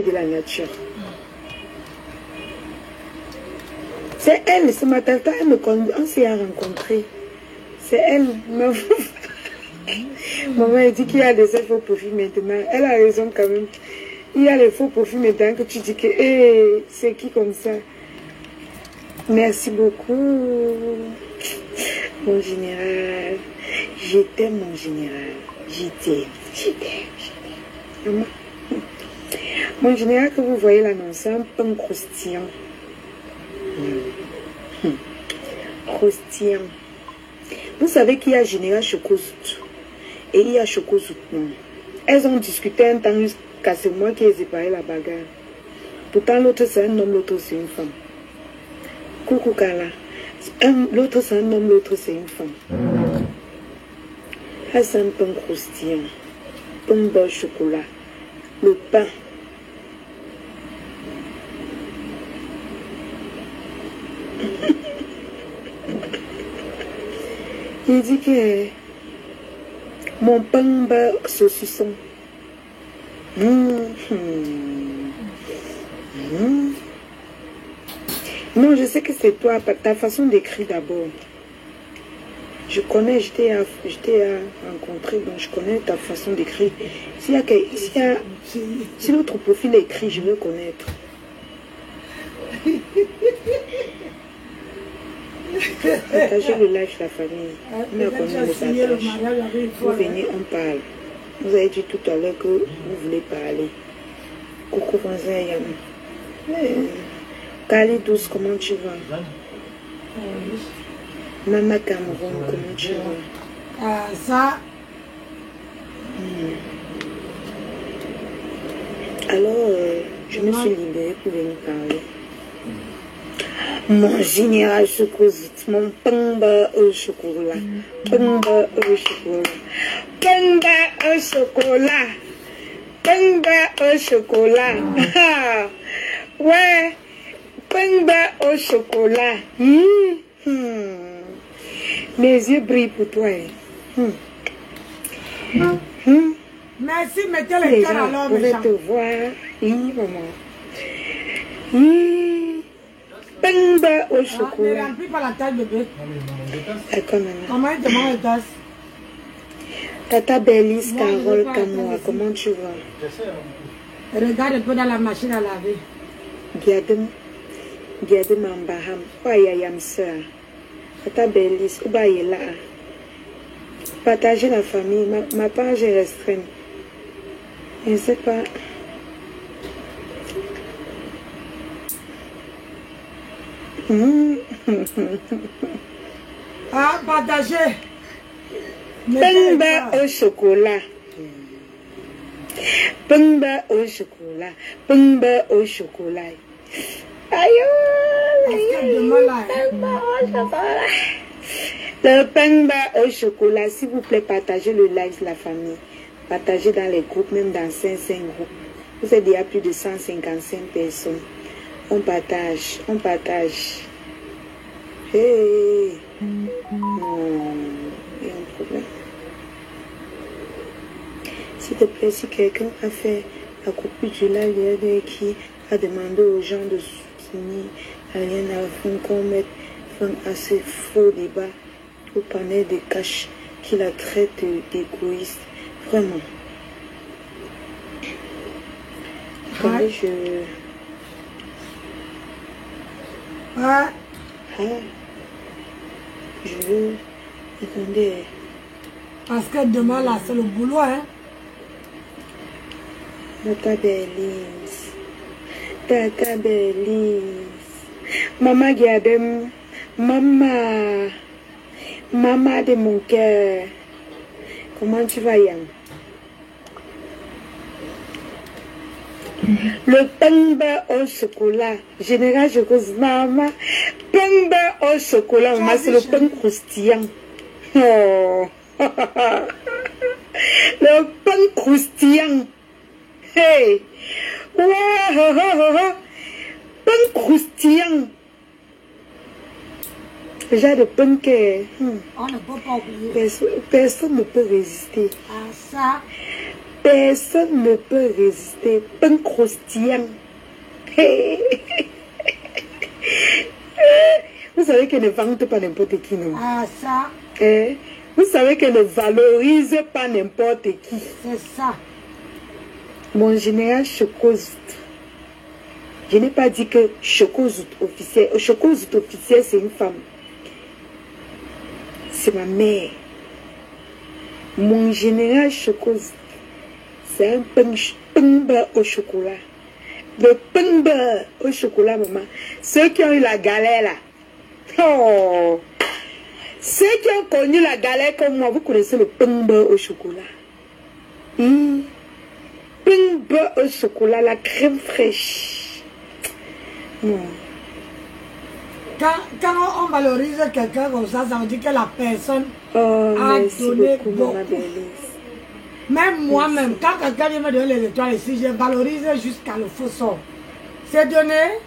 de la nature. C'est elle, ce matin, on s'est rencontrés. C'est elle. Maman a dit qu'il y a des faux profils maintenant. Elle a raison quand même. Il y a les faux profils maintenant que tu dis que c'est qui comme ça. Merci beaucoup. Mon général. Je t'aime, mon général. Je t'aime. Maman. Mon général que vous voyez là, non, c'est un pain croustillant. Croustillant. Vous savez qu'il y a général Chocozout et il y a Chocozout non. Elles ont discuté un temps jusqu'à ce mois qui est séparé la bagarre. Pourtant l'autre c'est un homme, l'autre c'est une femme. Coucou Kala. L'autre c'est un homme, l'autre c'est une femme. Ah, c'est un pain croustillant. Pain beurre chocolat. Le pain. Il dit que mon pain beurre saucisson. Non, je sais que c'est toi, ta façon d'écrire d'abord. Je connais, je t'ai rencontré, donc je connais ta façon d'écrire. Si l'autre profil est écrit, je veux connaître. Partagez le live, la famille. On a connu le partage. Vous venez, on parle. Vous avez dit tout à l'heure que vous voulez parler. Coucou, Yam. Kali Douce, comment tu vas? Maman Cameroun, comment tu vas? Ça. Alors, je me suis libérée pour venir parler. Mon général Chocozout, mon pain beurre au chocolat. Pain beurre au chocolat. Pain beurre au chocolat. Pain beurre au chocolat. Ouais. Pain beurre au chocolat. Mes yeux brillent pour toi. Merci, mettez les cœurs alors, mes gens. Te voir. Maman. Pain beurre au chocolat. Ne remplis pas la taille, bébé. Comment il demande les tasses? Tata Bélis, Carole, Kamoa, comment tu vas? Regarde un peu dans la machine à laver. Giadem Ambaham, Payayam sœur. Tata Bélis, Ubayela. Partagez la famille, ma page est restreinte. Je ne sais pas. Ah, partagez. Pain beurre au chocolat. Pain beurre au chocolat. Pain beurre au chocolat. Aïe, le pain beurre au chocolat. S'il vous plaît, partagez le live, la famille. Partagez dans les groupes, même dans 5 groupes. Vous êtes déjà plus de 155 personnes. On partage, on partage. Hey. Non, il y a un problème. S'il te plaît, si quelqu'un a fait la copie du live qui a demandé aux gens de soutenir Ariane afin qu'on mette fin à ce faux débat au panel de cash qui la traite d'égoïste. Vraiment. Attendez, je veux... Attendez. Parce que demain, là, c'est le boulot, hein. Tata Bélis. Tata Bélis. Maman Giadem. Maman. Maman de mon cœur. Comment tu vas, Yann? Le pain beurre au chocolat. Général, je cause maman. Pain beurre au chocolat, maman, c'est le pain croustillant. Oh. Le pain croustillant. Hey. Ouais. Pain croustillant. J'ai de pain que... On ne peut pas oublier. Personne ne peut résister. Ah, ça. Personne ne peut résister. Pain croustillant. Vous savez qu'elle ne vante pas n'importe qui, non? Ah, ça. Vous savez qu'elle ne valorise pas n'importe qui. C'est ça. Mon général Chocozout. Je n'ai pas dit que Chocozout officiel. Chocozout officiel, c'est une femme. C'est ma mère. Mon général Chocozout, c'est un pain beurre au chocolat. Le pain beurre au chocolat, maman. Ceux qui ont eu la galère là. Oh! Ceux qui ont connu la galère comme moi, vous connaissez le pain beurre au chocolat. Pain beurre au chocolat, la crème fraîche. Non. Quand on valorise quelqu'un comme ça veut dire que la personne a donné beaucoup. Même moi-même, quand quelqu'un vient me donner les étoiles ici, je valorise jusqu'à le faux sort. C'est donné.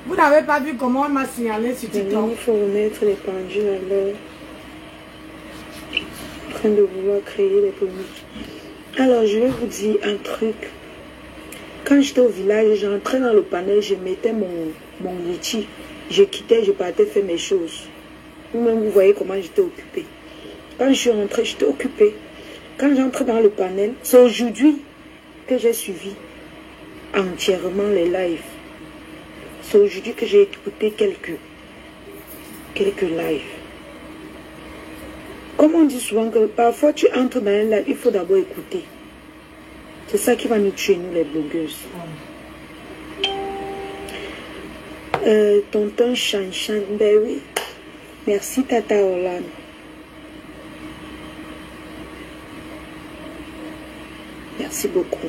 Vous n'avez pas vu comment on m'a signalé sur TikTok. Il faut remettre les pendules à l'heure. En train de vouloir créer les polémiques. Alors, je vais vous dire un truc. Quand j'étais au village, j'entrais dans le panel, je mettais mon litchi. Je quittais, je partais faire mes choses. Vous-même, vous voyez comment j'étais occupée. Quand je suis rentrée, j'étais occupée. Quand j'entre dans le panel, c'est aujourd'hui que j'ai suivi entièrement les lives. C'est aujourd'hui que j'ai écouté quelques lives. Comme on dit souvent que parfois tu entres dans un live, il faut d'abord écouter. C'est ça qui va nous tuer, nous les blogueuses. Tonton Chanchan, ben oui. Merci Tata Orlane. Merci beaucoup.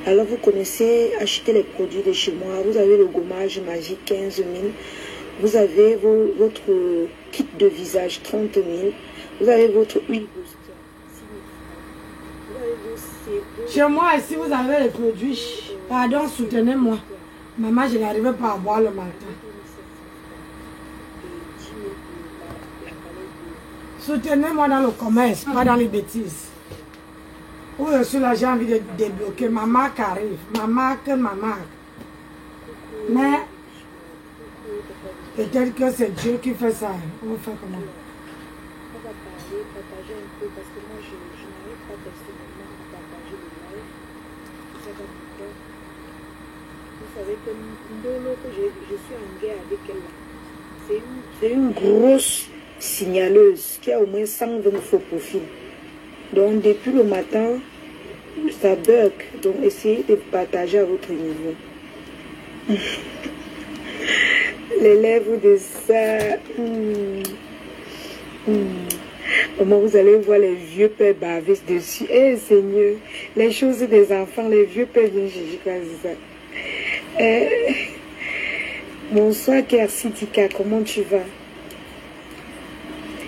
Alors vous connaissez acheter les produits de chez moi. Vous avez le gommage magique 15 000. Vous avez votre kit de visage 30 000. Vous avez votre huile booster. Vous avez vos sérum. Chez moi, si vous avez les produits, pardon, soutenez-moi. Maman, je n'arrive pas à boire le matin. Soutenez-moi dans le commerce, pas dans les bêtises. Où je suis là, j'ai envie de débloquer. Ma marque arrive. Ma marque. Mais peut-être que c'est Dieu qui fait ça. On va faire comment? On va partager un peu parce que moi je n'arrive pas personnellement à partager le live. Ça va me faire. Vous savez que Ndolo, que je suis en guerre avec elle. C'est une grosse signaleuse qui a au moins 120 faux profils. Donc depuis le matin, ça bug. Donc essayez de partager à votre niveau. Les lèvres de ça. Comment vous allez voir les vieux pères baver dessus. Eh Seigneur, les choses des enfants, les vieux pères viennent chercher ça. Bonsoir Kersitika, comment tu vas?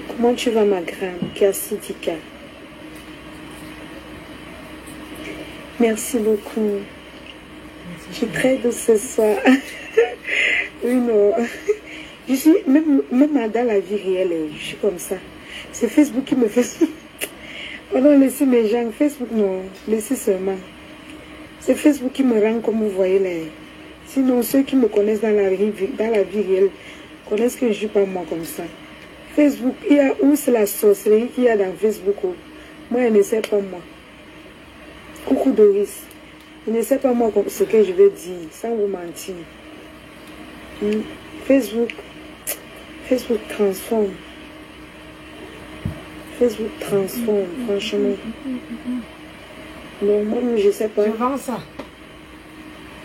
Comment tu vas ma grande Kersitika? Merci beaucoup. Je suis très douce ce soir. Oui, non. Je suis, même dans la vie réelle, je suis comme ça. C'est Facebook qui me fait... Oh non, laissez mes gens. Facebook, non. Laissez seulement. C'est Facebook qui me rend comme vous voyez là. Sinon, ceux qui me connaissent dans la vie réelle connaissent que je ne suis pas moi comme ça. Facebook, il y a où c'est la sorcellerie qu'il y a dans Facebook. Oh. Moi, elle ne sait pas moi. Coucou Doris. Je ne sais pas moi ce que je vais dire, sans vous mentir. Facebook transforme. Facebook transforme, franchement. Donc moi, je ne sais pas. Je vends ça.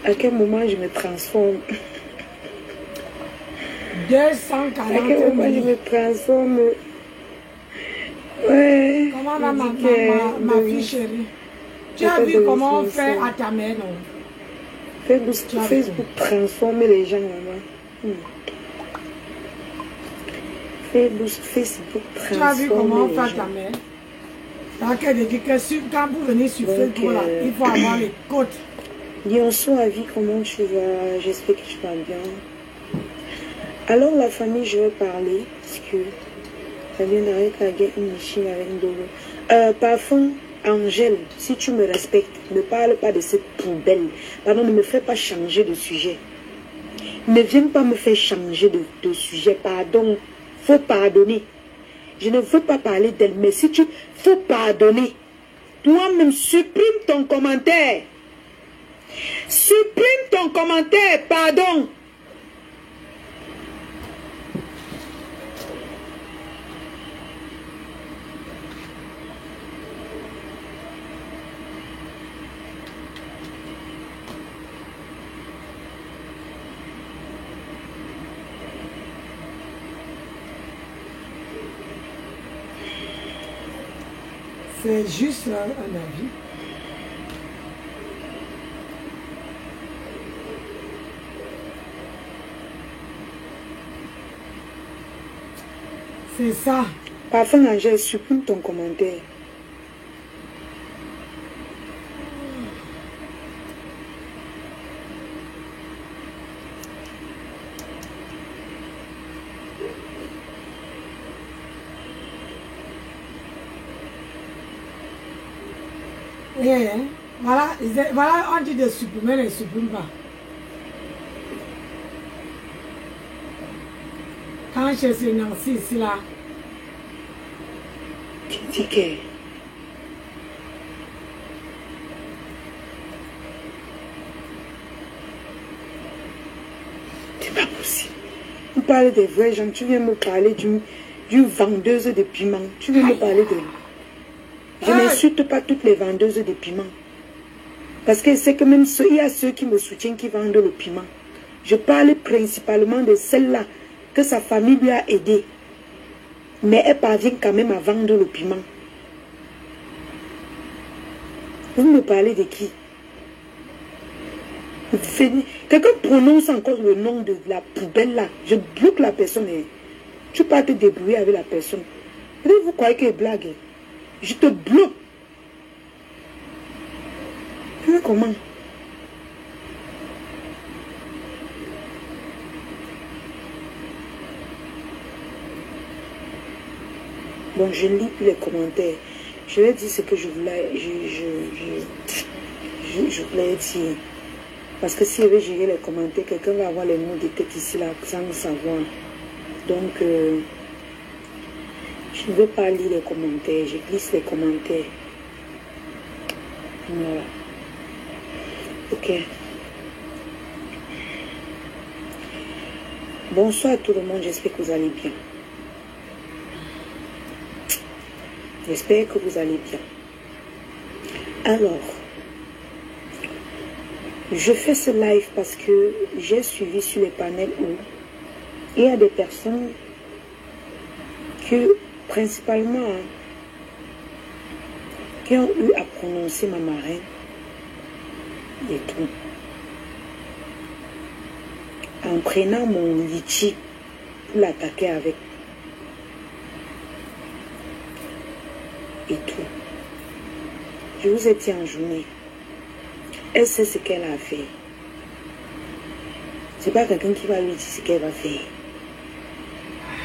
À quel moment je me transforme. 240 000. À quel moment je me transforme. Ouais. Comment va ma fille chérie? Tu as vu comment on fait à ta mère, non? Facebook transforme les gens, maman. Facebook transforme. Tu as vu comment on fait à ta mère? Donc, elle dit que quand vous venez sur Facebook, là, il faut avoir les côtes. Lionceau à vie, comment tu vas? J'espère que tu vas bien. Alors, la famille, je vais parler, parce que ça vient d'arrêter la guerre une machine avec Ndolo. Parfum, Angèle, si tu me respectes, ne parle pas de cette poubelle. Pardon, ne me fais pas changer de sujet. Ne viens pas me faire changer de sujet. Pardon, faut pardonner. Je ne veux pas parler d'elle, mais si tu... faut pardonner. Toi-même, supprime ton commentaire. Supprime ton commentaire, pardon. C'est juste un avis. C'est ça. Parfois, Angèle, supprime ton commentaire. Yeah. Voilà, on dit de supprimer, ne supprime pas. Quand je suis Nancy ici là. Tu dis que... c'est pas possible. On parle des vrais gens. Tu viens me parler d'une vendeuse de piment. Tu viens me parler de... Je n'insulte pas toutes les vendeuses de piment. Parce que c'est que même il y a ceux qui me soutiennent qui vendent le piment. Je parle principalement de celle-là que sa famille lui a aidé. Mais elle parvient quand même à vendre le piment. Vous me parlez de qui? Quelqu'un prononce encore le nom de la poubelle là. Je bloque la personne. Tu peux te débrouiller avec la personne. Vous croyez qu'elle blague? Je te bloque. Comment? Bon, je lis plus les commentaires. Je vais dire ce que je voulais, je voulais dire. Parce que si je vais gérer les commentaires, quelqu'un va avoir les mots de tête ici, là, sans le savoir. Donc, je ne veux pas lire les commentaires. Je glisse les commentaires. Voilà. Ok. Bonsoir à tout le monde. J'espère que vous allez bien. J'espère que vous allez bien. Alors, je fais ce live parce que j'ai suivi sur les panels où il y a des personnes que, principalement, qui ont eu à prononcer ma marraine et tout. En prenant mon litchi pour l'attaquer avec. Et tout. Je vous ai dit en journée. Elle sait ce qu'elle a fait. C'est pas quelqu'un qui va lui dire ce qu'elle va faire.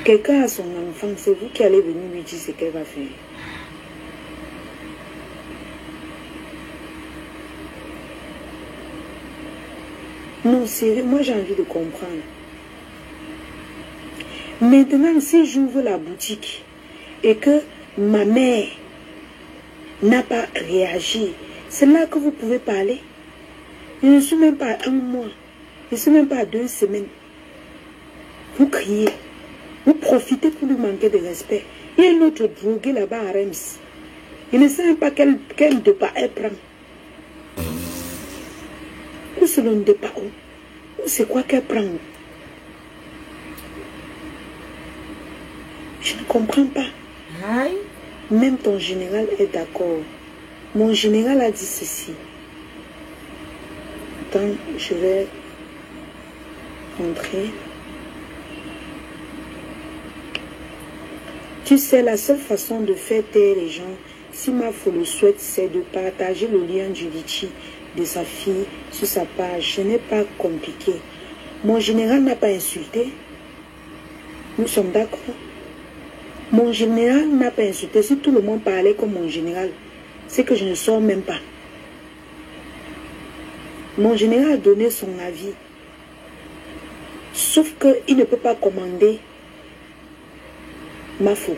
Quelqu'un a son enfant, c'est vous qui allez venir lui dire ce qu'elle va faire. Non, sérieux, moi j'ai envie de comprendre. Maintenant, si j'ouvre la boutique et que ma mère n'a pas réagi, c'est là que vous pouvez parler. Je ne suis même pas à un mois. Je ne suis même pas à 2 semaines. Vous criez. Vous profitez pour lui manquer de respect. Il y a une autre droguée là-bas à Reims. Je ne sais même pas quel départ elle prend. Où c'est le départ? Où c'est quoi qu'elle prend? Je ne comprends pas. Aïe. Même ton général est d'accord. Mon général a dit ceci. Attends, je vais montrer. Tu sais, la seule façon de faire taire les gens, si Mafo le souhaite, c'est de partager le lien du litchi de sa fille sur sa page. Ce n'est pas compliqué. Mon général n'a pas insulté. Nous sommes d'accord. Mon général n'a pas insulté. Si tout le monde parlait comme mon général, c'est que je ne sors même pas. Mon général a donné son avis. Sauf qu'il ne peut pas commander ma faute.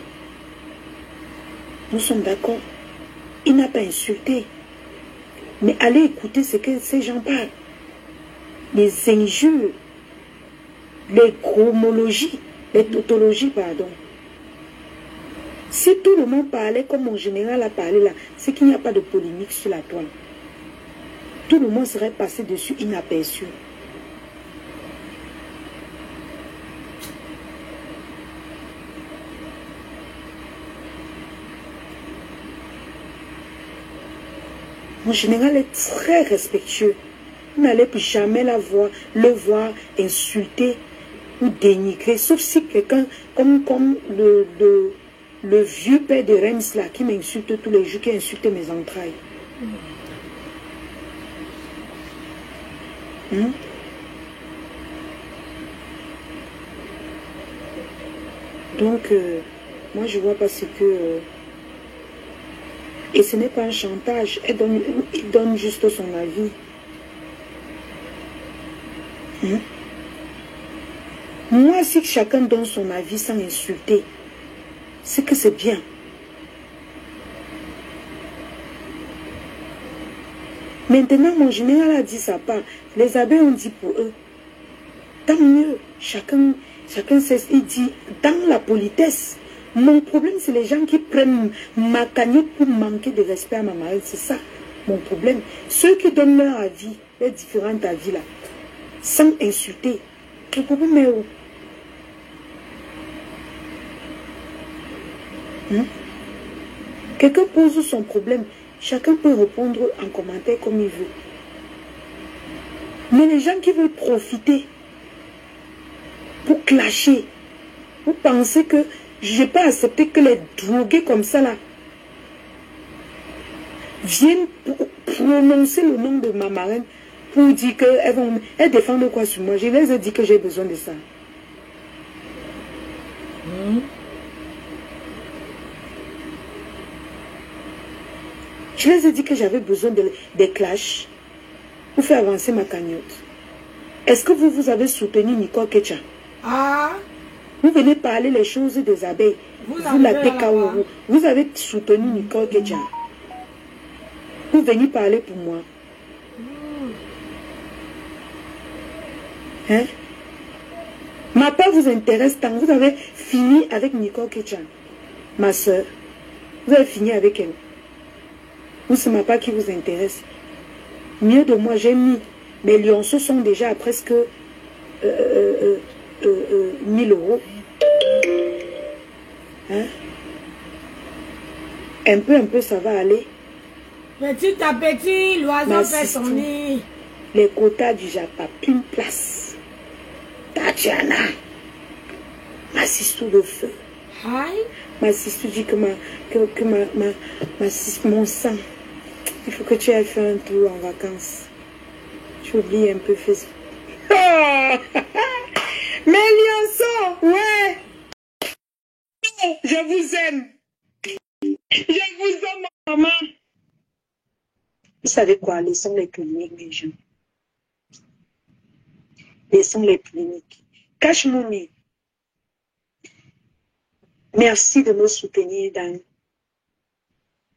Nous sommes d'accord. Il n'a pas insulté. Mais allez écouter ce que ces gens parlent. Les injures, les chromologies, les tautologies, pardon. Si tout le monde parlait comme mon général a parlé là, c'est qu'il n'y a pas de polémique sur la toile. Tout le monde serait passé dessus inaperçu. Mon général est très respectueux. Vous n'allez plus jamais le voir insulter ou dénigrer, sauf si quelqu'un, comme le vieux père de Reims là, qui m'insulte tous les jours, qui insulte mes entrailles. Donc, moi je vois pas ce que... et ce n'est pas un chantage, il donne juste son avis. Moi, si chacun donne son avis sans insulter, c'est que c'est bien. Maintenant, mon général a dit sa part. Les abeilles ont dit pour eux. Tant mieux. Chacun sait, il dit, dans la politesse. Mon problème, c'est les gens qui prennent ma cagnotte pour manquer de respect à ma marraine. C'est ça, mon problème. Ceux qui donnent leur avis, les différents avis là, sans insulter. Le problème est où? Quelqu'un pose son problème. Chacun peut répondre en commentaire comme il veut. Mais les gens qui veulent profiter pour clasher, vous pensez que je n'ai pas accepté que les drogués comme ça là viennent pour prononcer le nom de ma marraine pour dire qu'elles défendent quoi sur moi. Je les ai dit que j'ai besoin de ça. Je les ai dit que j'avais besoin des clashs pour faire avancer ma cagnotte. Est-ce que vous avez soutenu Nicole Kecha? Vous venez parler les choses des abeilles. Vous la TKO. Vous avez soutenu Nicole Kecha. Vous venez parler pour moi. Hein? Ma part vous intéresse tant. Vous avez fini avec Nicole Kecha, ma soeur. Vous avez fini avec elle. Ou c'est ma part qui vous intéresse. Mieux de moi, j'ai mis. Mes lionceaux sont déjà à presque 1000 euros. Hein? Un peu, ça va aller. Petit à petit, l'oiseau fait son nid. Les quotas du Japon, une place. Tatiana. Ma sous le feu. Hi. Ma sister dit que mon sang. Il faut que tu ailles faire un tour en vacances. Tu oublies un peu Facebook. Oh! Mes lionceaux, ouais! Je vous aime. Je vous aime, maman. Vous savez quoi? Laissons les cliniques, les gens. Laissons les cliniques. Cache-Mouni. Merci de me soutenir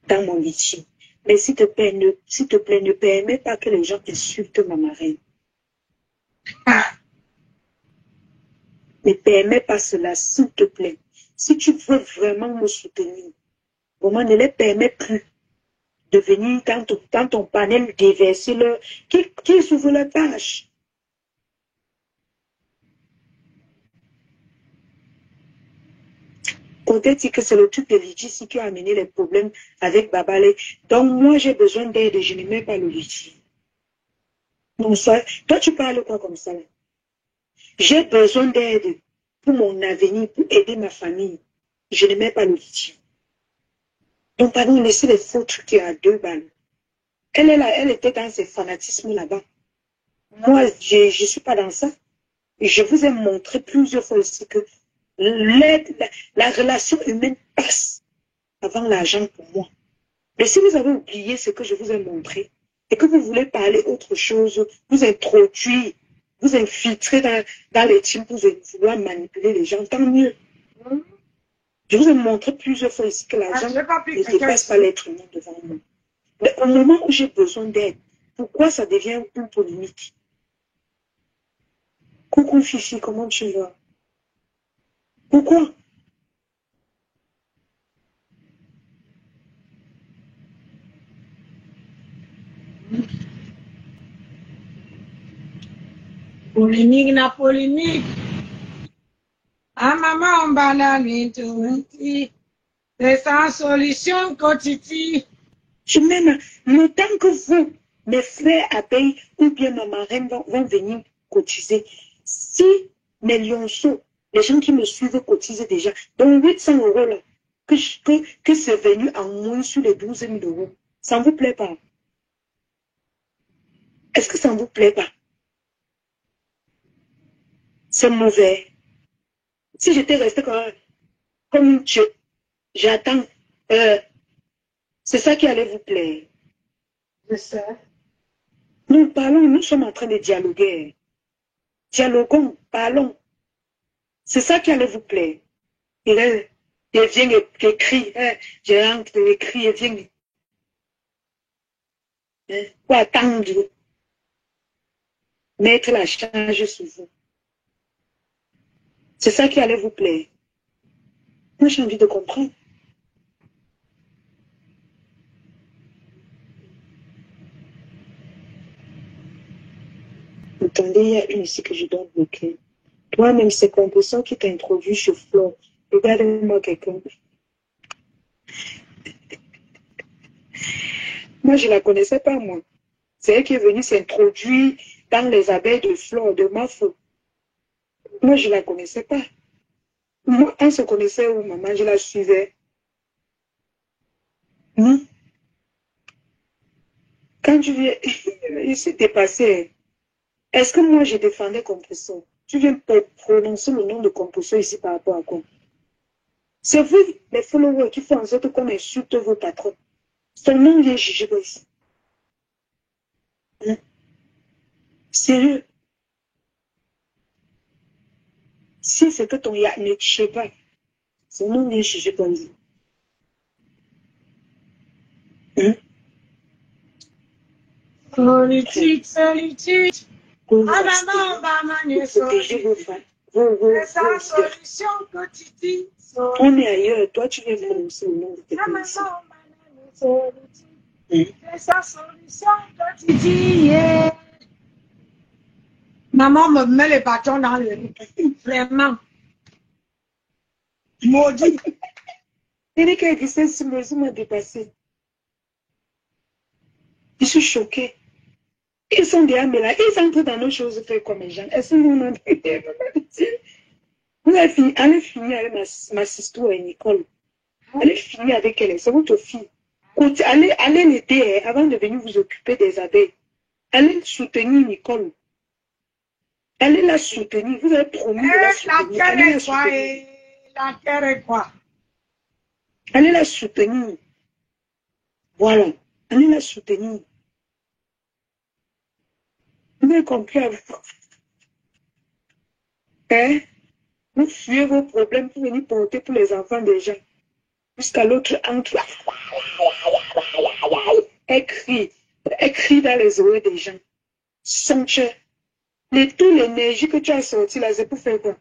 dans mon métier. Mais s'il te plaît, ne permets pas que les gens insultent ma marraine. Ne permets pas cela, s'il te plaît. Si tu veux vraiment me soutenir, vraiment ne les permets plus de venir dans ton panel déverser qu'ils ouvrent leur page. On t'a dit que c'est le truc de Lidji qui a amené les problèmes avec Babale. Donc moi j'ai besoin d'aide et je ne mets pas le Lidji. Donc toi tu parles quoi comme ça? J'ai besoin d'aide pour mon avenir, pour aider ma famille. Je ne mets pas le Lidji. Donc pardon, laissez les faux trucs qui a 2 balles. Elle est là, elle était dans ses fanatismes là-bas. Moi je ne suis pas dans ça. Je vous ai montré plusieurs fois aussi que la relation humaine passe avant l'argent pour moi. Mais si vous avez oublié ce que je vous ai montré et que vous voulez parler autre chose, vous introduire, vous infiltrer dans les teams pour vouloir manipuler les gens, tant mieux. Je vous ai montré plusieurs fois ici que l'argent ne dépasse pas l'être humain devant moi. Mais au moment où j'ai besoin d'aide, pourquoi ça devient une polémique? Coucou Fifi, comment tu vas? Pourquoi? Polémique, na polémique. Ah, maman, on banane, tout. C'est sans solution, quotidien. Je m'aime. Le temps que vous, mes frères abeilles ou bien ma marraine vont venir cotiser, si mes lionceaux, les gens qui me suivent cotisent déjà, donc 800 € là, que c'est venu en moins sur les 12 000 €, ça ne vous plaît pas? Est-ce que ça ne vous plaît pas? C'est mauvais. Si j'étais resté comme j'attends, c'est ça qui allait vous plaire. Je sais. Nous parlons, nous sommes en train de dialoguer. Dialoguons, parlons. C'est ça qui allait vous plaire. Il vient écrire, j'ai rentre, il écrit, il vient. Pour attendre. Mettre la charge sur vous. C'est ça qui allait vous plaire. Moi, j'ai envie de comprendre. Attendez, il y a une ici que je dois bloquer. Toi-même, c'est Composition qui t'a introduit chez Flo. Regardez-moi quelqu'un. Moi, je ne la connaissais pas, moi. C'est elle qui est venue s'introduire dans les abeilles de Flo, de Mafo. Moi, je ne la connaissais pas. Moi, on se connaissait où, maman, je la suivais. Quand tu viens, il s'est dépassé. Est-ce que moi, je défendais Composition? Tu viens prononcer le nom de Composition ici par rapport à quoi? C'est vous, les followers, qui font en sorte qu'on insulte vos patrons. Son nom vient juger ici. Sérieux? Si c'est que ton ne sais pas, son nom vient juger comme vous. Politique, solitude. Ah, maman, maman, protéger vos femmes. Sans solution quotidienne. On est ailleurs. Toi, tu viens prononcer le nom de tes personnes. Sans solution quotidienne. Maman me met les bâtons dans le riz. Vraiment. Maudit. Il est qu'elle dit ça, ce monsieur m'a dépassé. Je suis choquée. Ils sont déjà là. Ils entrent dans nos choses faites comme les gens. Est-ce que vous en vous allez finir avec ma sister Nicole. Allez finir avec elle. C'est votre fille. Allez l'aider avant de venir vous occuper des abeilles. Allez soutenir Nicole. Allez la soutenir. Vous avez promis de la soutenir. Allez la soutenir. La terre est quoi? Allez la soutenir. Voilà. Allez la soutenir. Vous avez compris avec vous? Hein? Vous fuyez vos problèmes pour venir porter pour les enfants des gens. Jusqu'à l'autre entre. Elle crie dans les oreilles des gens. Sonche. Toute l'énergie que tu as sorti là, c'est pour faire quoi?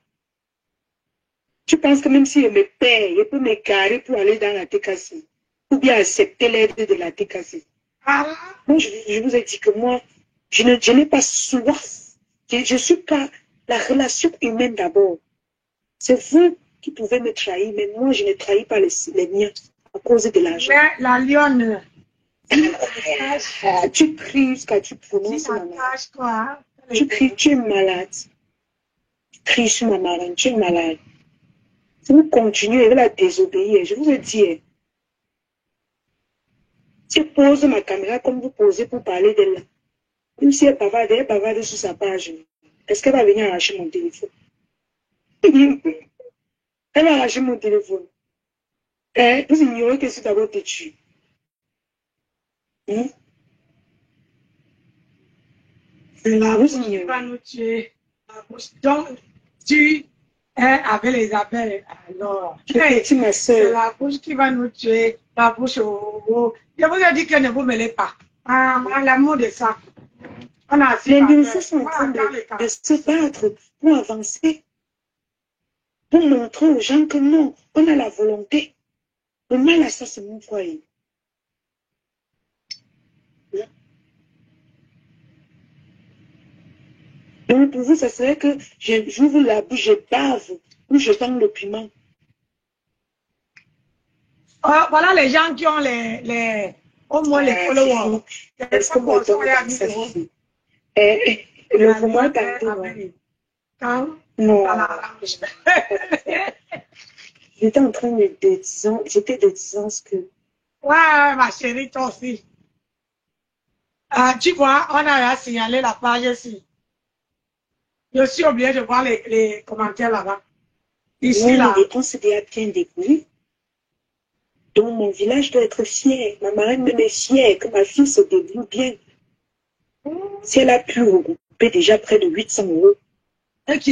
Tu penses que même si je me paye, je peux me carrer pour aller dans la TKC? Ou bien accepter l'aide de la TKC? Moi, je vous ai dit que moi, je n'ai pas soif. Je ne suis pas la relation humaine d'abord. C'est vous qui pouvez me trahir, mais moi, je ne trahis pas les miens à cause de l'argent. Mais la lionne. Tu cries jusqu'à tu prononces ma marraine. Tu cries, tu es malade. Tu cries sur ma marraine, tu es malade. Si vous continuez à la désobéir, je vous ai dit, je pose ma caméra comme vous posez pour parler d'elle. Même si elle bavarde sur sa page. Est-ce qu'elle va venir arracher mon téléphone? Elle va arracher mon téléphone. Vous ignorez que c'est d'abord te tue. Hein? C'est la bouche qui va nous tuer. La bouche. Donc, tu es avec les abeilles. Alors, c'est la bouche qui va nous tuer. La bouche au. Je vous ai dit que ne vous mêlez pas. L'amour de ça. On a les ministres sont en train de se battre pour avancer, pour montrer aux gens que non, on a la volonté. Le mal à ça, c'est mon foyer. Donc, pour vous, ça serait que j'ouvre la bouche, je bave, ou je tends le piment. Voilà les gens qui ont au moins les followers. Est-ce que moi, le moment tantôt, non. J'étais en train de dire, j'étais de dire ce que... Ouais, ma chérie, toi aussi. Tu vois, on a signalé la page ici. Je suis obligé de voir les commentaires là-bas. Ici, là. On s'est déjà bien débrouillé. Donc, mon village doit être fier. Ma marraine me est fière que ma fille se débrouille bien. Si elle a pu regrouper déjà près de 800 €,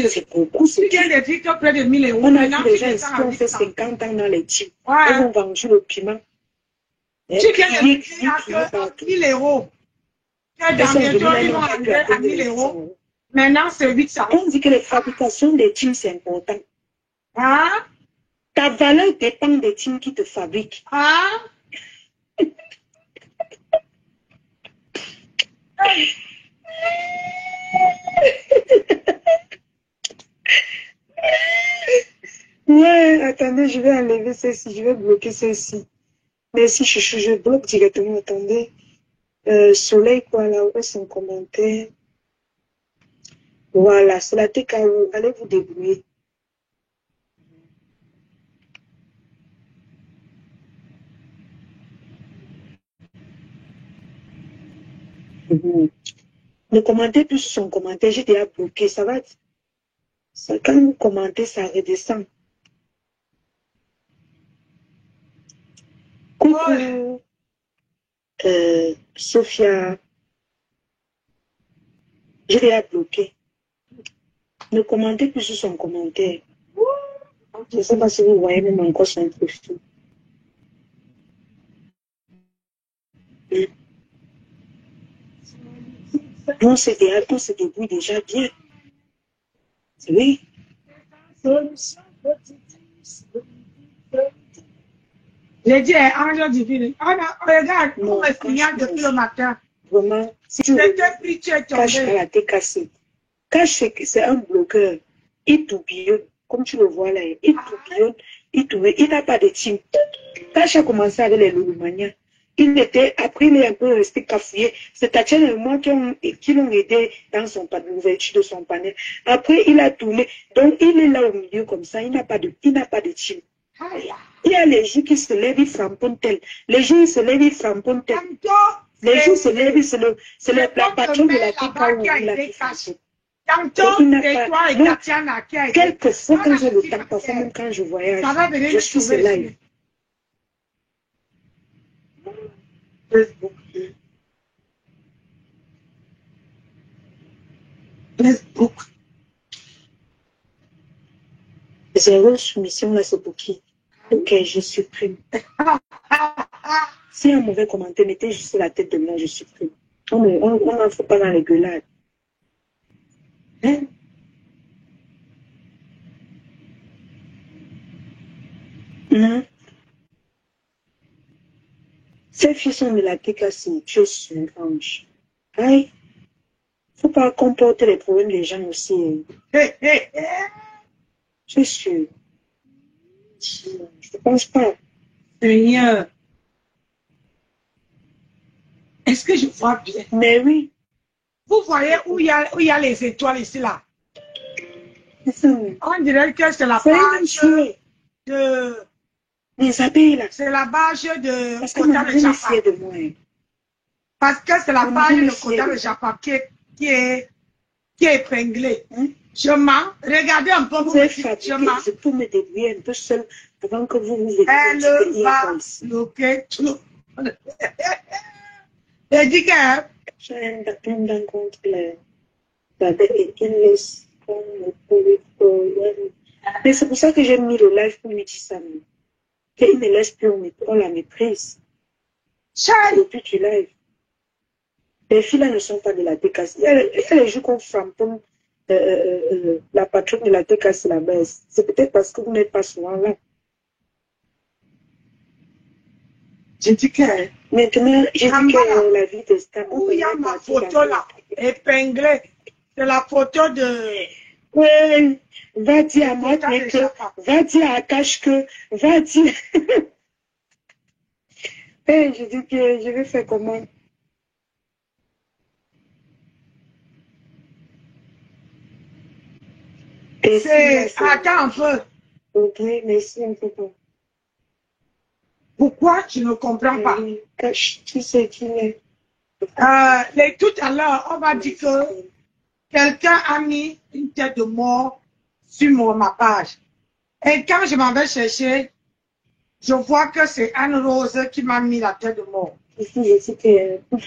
c'est beaucoup. C'est des trucs près de 1000 €. On a vu des gens qui ont fait 50 ans dans les types. Ils ont vendu le piment. Tu gagnes des trucs à 1000 €. Dans les gens, ils vont arriver à 1000 €. Maintenant, c'est 800. On dit que les fabrications des teams, c'est important. Hein? Ta valeur dépend des teams qui te fabriquent. Hein? Ouais, attendez, je vais enlever ceci, je vais bloquer ceci. Merci, je bloque directement, attendez. Soleil, quoi, là, où est son commentaire? Voilà, c'est la TKO. Allez vous débrouiller. Ne commentez plus sur son commentaire, j'ai déjà bloqué, ça va. Quand vous commentez, ça redescend. Coucou. Sophia. J'ai déjà bloqué. Ne commentez plus sur son commentaire. Je ne sais pas si vous voyez même encore son profil. On se débrouille déjà bien. Oui. J'ai dit, ange divin. Regarde, on me signale depuis le matin. Vraiment, si tu caches à la tête cassée. Cache, c'est un bloqueur. Il tourbillonne, comme tu le vois là. Il tourbillonne, il n'a pas de team. Cache a commencé avec les Loulumania. Après, il est un peu resté cafouillé. C'est Tatiana et moi qui l'ont aidé dans l'ouverture de son panel. Après, il a tourné. Donc, il est là au milieu comme ça. Il n'a pas de team. Il y a les gens qui se lèvent, ils frappent tel. Les gens se lèvent, ils frappent tel. Les gens se lèvent, c'est le patron de la TKO qui l'a fait. Tantôt, c'est toi et Tatiana qui a été. Quelquefois, quand j'ai le temps, parfois même quand je voyage, je suis ce live. Facebook. Zéro soumission, là, c'est pour qui? Ok, je supprime. Si un mauvais commentaire, mettez juste la tête de moi, je supprime. On n'en faut pas dans les gueulades. Hein? Ces filles sont de la TKC, je suis ange. Aïe, faut pas comporter les problèmes des gens aussi. Je suis. Je pense pas. Seigneur. Est-ce que je vois bien? Mais oui. Vous voyez où il y a les étoiles ici, là? On dirait que c'est la page de... Les abeilles, là. C'est la page de... Parce que mon mari est fier de moi. Parce que c'est la page de quota de Japa qui est épinglée. Je mens. Regardez un peu. Je peux me débrouiller un peu seul avant que vous vous elle va bloquer tout. Elle dit que j'ai un pendant contre la bête et il laisse comme le poulet. Mais c'est pour ça que j'ai mis le live pour lui dire ça. Qu'il ne laisse plus, on la méprise. C'est le but du live. Les filles là ne sont pas de la TKC. Il y a les jours qu'on fantôme la patronne de la TKC là-bas. C'est peut-être parce que vous n'êtes pas souvent là. j'ai dit que Maintenant, j'ai dit que la vie de Star. où il y a ma photo là, épinglée. C'est la photo de... Oui, va dire à moi que, va dire à Cache que, va dire. Hey, je dis que je vais faire comment? Attends un peu. Ok, merci un peu. Pourquoi tu ne comprends pas? Cache, tu sais qui est. Tout à l'heure, on m'a dit que quelqu'un a mis une tête de mort sur ma page. Et quand je m'en vais chercher, je vois que c'est Anne-Rose qui m'a mis la tête de mort. Ici, je sais que...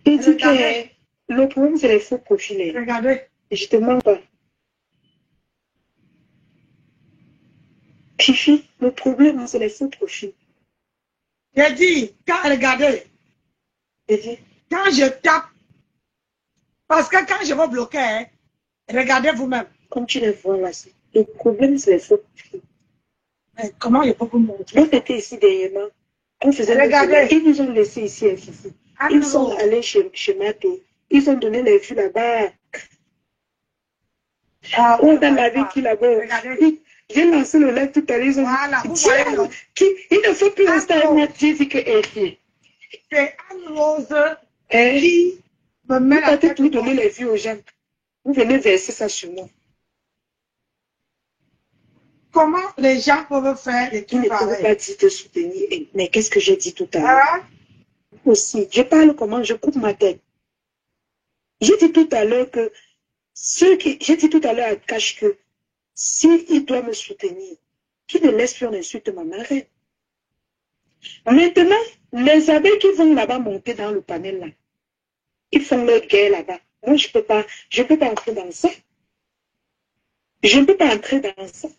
Il dit que le problème, c'est les faux profils. Regardez. Je te mens pas. Fifi, le problème, c'est les faux profils. J'ai dit, regardez, quand je tape, parce que quand je vais bloquer, hein, regardez vous-même. Comme tu les vois là, le problème, c'est les faux profils. Mais comment il faut vous montrer? On était ici dernièrement. On faisait regardez. Ils nous ont laissé ici à Fifi. Ils sont allés chez Maté. Ils ont donné les vues là-bas. On a lavé qui là-bas. J'ai lancé le live tout à l'heure. Voilà, vous voyez. Il ne faut plus rester à moi. J'ai dit que c'est Anne-Rose qui me met la tête. Vous donner les vues aux gens. Vous venez verser ça sur moi. Comment les gens peuvent faire des trucs pareils? Ils ne peuvent pas dire de soutenir. Mais qu'est-ce que j'ai dit tout à l'heure? Aussi, je parle comment je coupe ma tête. J'ai dit tout à l'heure que j'ai dit tout à l'heure à Cache que s'il doit me soutenir, qu'il ne laisse plus en insulte ma marraine. Maintenant, les abeilles qui vont là-bas monter dans le panel là, ils font leur guerre là-bas. Moi, je peux pas entrer dans ça. Je ne peux pas entrer dans ça.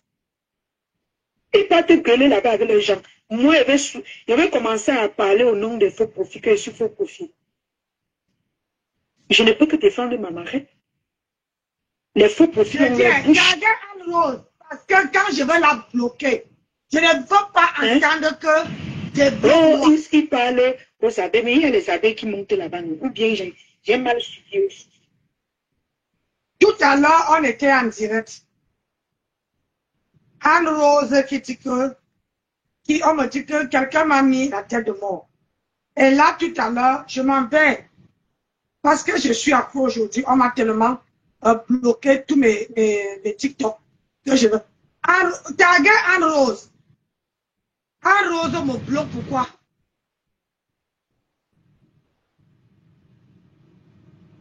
Ils pas te gueuler là-bas avec les gens. Moi, je vais commencer à parler au nom des faux profits, que je suis faux profit. Je ne peux que défendre ma marraine. Les faux profits ont leur bouche. Anne-Rose, parce que quand je vais la bloquer, je ne veux pas entendre que des blocs. Ils parlent aux abeilles, mais il y a les abeilles qui montent là-bas. Ou bien j'ai mal suivi aussi. Tout à l'heure, on était en direct. Anne-Rose qui dit que, on me dit que quelqu'un m'a mis la tête de mort. Et là, tout à l'heure, je m'en vais. Parce que je suis accro aujourd'hui, on m'a tellement bloqué tous mes TikTok que je veux. Taguer Anne-Rose. Anne-Rose me bloque, pourquoi?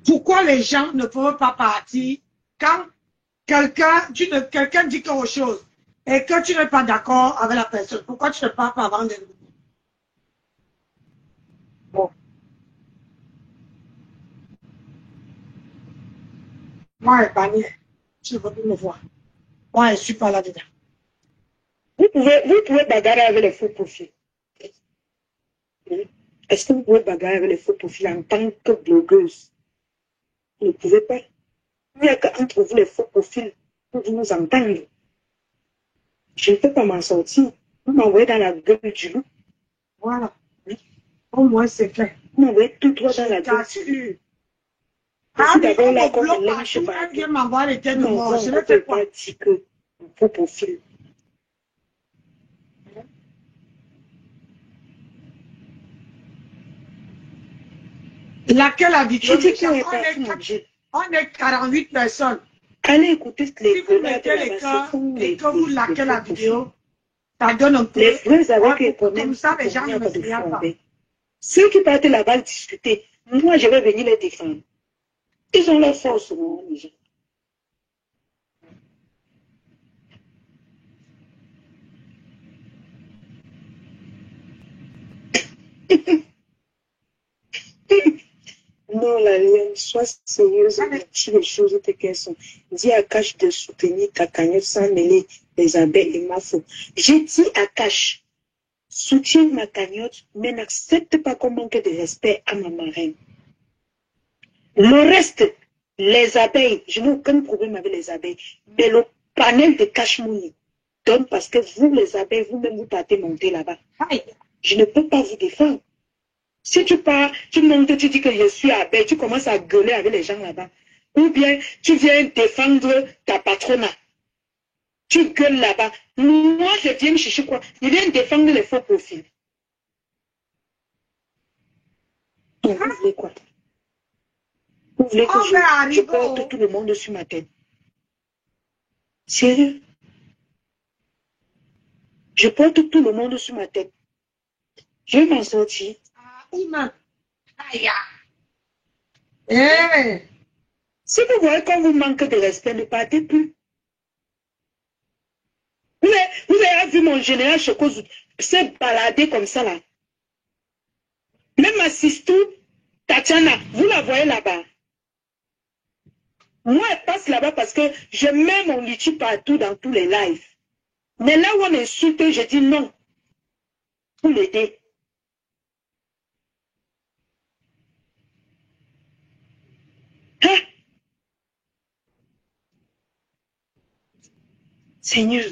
Pourquoi les gens ne peuvent pas partir quand quelqu'un dit quelque chose et que tu n'es pas d'accord avec la personne? Pourquoi tu ne parles pas avant de... Bon. Moi, banni. Tu ne veux plus me voir. Moi, je ne suis pas là-dedans. Vous pouvez bagarrer avec les faux profils. Est-ce que vous pouvez bagarrer avec les faux profils en tant que blogueuse? Vous ne pouvez pas. Il n'y a qu'entre vous les faux profils pour vous nous entendre. Je ne peux pas m'en sortir. Vous m'envoyez dans la gueule du loup. Voilà. Oui. Au moins, c'est clair. Vous m'envoyez tout droit dans la gueule du loup. Si d'abord là, comme on l'aime, je ne sais pas. Je m'envoie les têtes de mort. Je ne peux pas dire que faux profil. Laquelle a dit que on est 48 personnes. Allez écouter les si vous mettez les cœurs et que vous likez la vidéo, ça donne un peu. Les vrais avec les comme ça, les gens ne me signalent pas. Ceux qui partent là-bas discuter, moi je vais venir les défendre. Ils ont leur force, non, les gens. Non, la Lionne, sois sérieuse et dis les choses telles qu'elles sont. Dis à Cash de soutenir ta cagnotte sans mêler les abeilles et ma faute. J'ai dit à Cash, soutiens ma cagnotte, mais n'accepte pas qu'on manque de respect à ma marraine. Le reste, les abeilles, je n'ai aucun problème avec les abeilles, mais le panel de Cash Money donne parce que vous, les abeilles, vous-même, vous partez monter là-bas. Je ne peux pas vous défendre. Si tu pars, tu montes, tu dis que je suis abeille, tu commences à gueuler avec les gens là-bas. Ou bien, tu viens défendre ta patronat. Tu gueules là-bas. Moi, je viens me chercher quoi? Je viens défendre les faux profils. Donc, vous voulez quoi? Vous voulez que je porte tout le monde sur ma tête? Sérieux? Je porte tout le monde sur ma tête. Je vais m'en sortir. Si vous voyez qu'on vous manque de respect, ne partez plus. Vous avez vu mon général Chokozu se balader comme ça là. Même ma sister, Tatiana, vous la voyez là-bas. Moi, elle passe là-bas parce que je mets mon YouTube partout dans tous les lives. Mais là où on insulte, je dis non. Pour l'aider. Hein? Seigneur,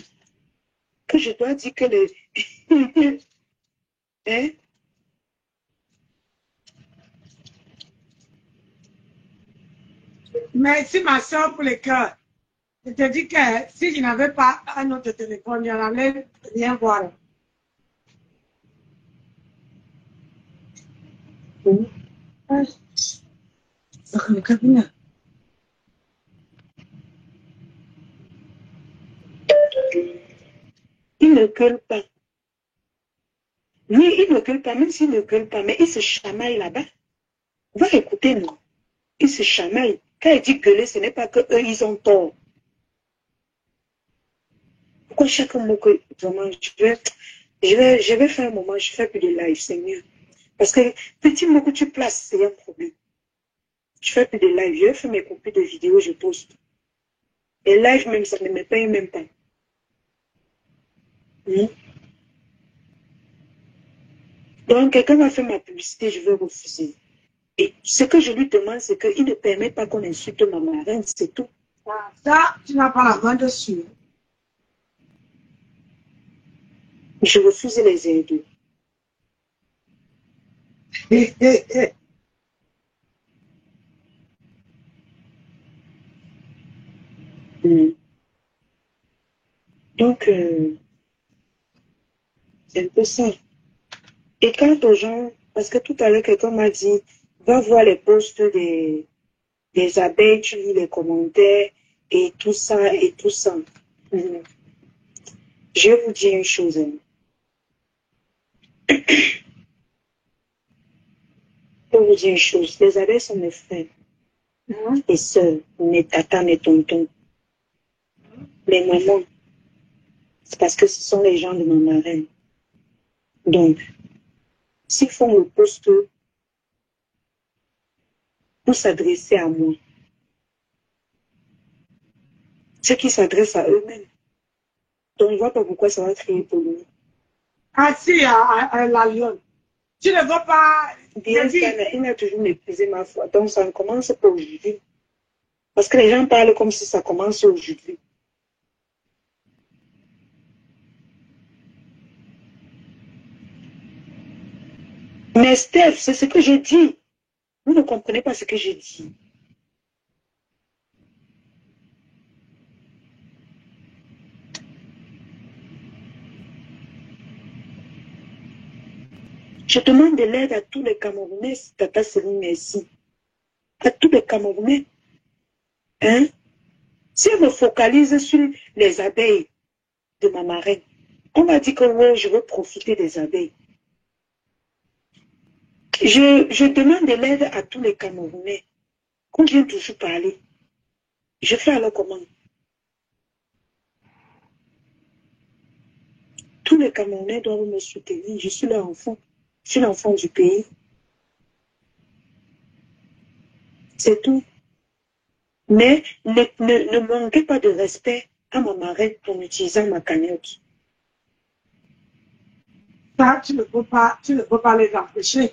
que je dois dire que les... hein? Merci ma soeur pour le cœur. Je te dis que si je n'avais pas un autre téléphone, je n'allais rien voir. Il ne gueule pas. Lui, il ne gueule pas, même s'il ne gueule pas, mais il se chamaille là-bas. Va écouter, nous. Il se chamaille. Quand il dit gueuler, ce n'est pas que eux, ils ont tort. Pourquoi chaque mot que vraiment, je vais faire un moment, je fais plus de live, c'est mieux. Parce que petit mot que tu places, c'est un problème. Je fais plus de live, je fais mes copies de vidéos, je poste. Et live même, ça ne me paye même pas. Donc, quelqu'un va faire ma publicité, je vais refuser. Et ce que je lui demande, c'est qu'il ne permet pas qu'on insulte ma marraine, c'est tout. Ça, tu n'as pas la main dessus. Je refuse les aider. Donc, c'est un peu ça. Et quant aux gens, parce que tout à l'heure, quelqu'un m'a dit, va voir les posts des abeilles, tu lis les commentaires, et tout ça, et tout ça. Je vais vous dire une chose. Je vais vous dire une chose. Les abeilles sont mes frères, mes soeurs, mes tatas, mes tontons, mes mamans. C'est parce que ce sont les gens de ma marraine. Donc, s'ils font le poste pour s'adresser à moi, ceux qui s'adressent à eux-mêmes. Donc, je ne vois pas pourquoi ça va créer pour nous. Ah si, à la Lyon. Tu ne veux pas... Bien, il a toujours méprisé ma foi. Donc, ça ne commence pas aujourd'hui. Parce que les gens parlent comme si ça commence aujourd'hui. Mais Steph, c'est ce que j'ai dit. Vous ne comprenez pas ce que j'ai dit. Je demande de l'aide à tous les Camerounais, Tata Céline, merci. À tous les Camerounais. Hein? Si on me focalise sur les abeilles de ma marraine, on m'a dit que ouais, je veux profiter des abeilles. Je demande de l'aide à tous les Camerounais. Qu'on vient toujours parler. Je fais alors comment? Tous les Camerounais doivent me soutenir. Je suis leur enfant. Je suis l'enfant du pays. C'est tout. Mais ne manquez pas de respect à ma marraine en utilisant ma cagnotte. Ça, tu ne peux pas les empêcher.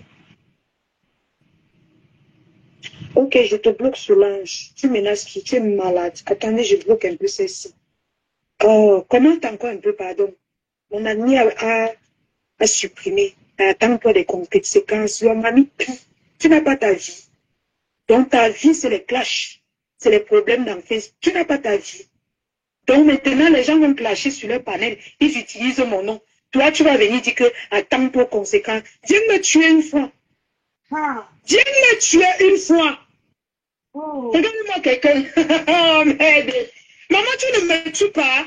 Ok, je te bloque Solange. Tu menaces qui? Tu es malade. Attendez, je bloque un peu celle-ci. Oh, commente encore un peu, pardon. Mon ami a supprimé. Attends-toi des conséquences. Mon ami, tu n'as pas ta vie. Donc ta vie, c'est les clashs. C'est les problèmes d'enfance. Tu n'as pas ta vie. Donc maintenant, les gens vont clasher sur leur panel. Ils utilisent mon nom. Toi, tu vas venir dire que attends-toi conséquences. Viens me tuer une fois. Ah. Viens me tuer une fois. Oh. Regarde-moi quelqu'un. Oh merde. Maman, tu ne me tues pas.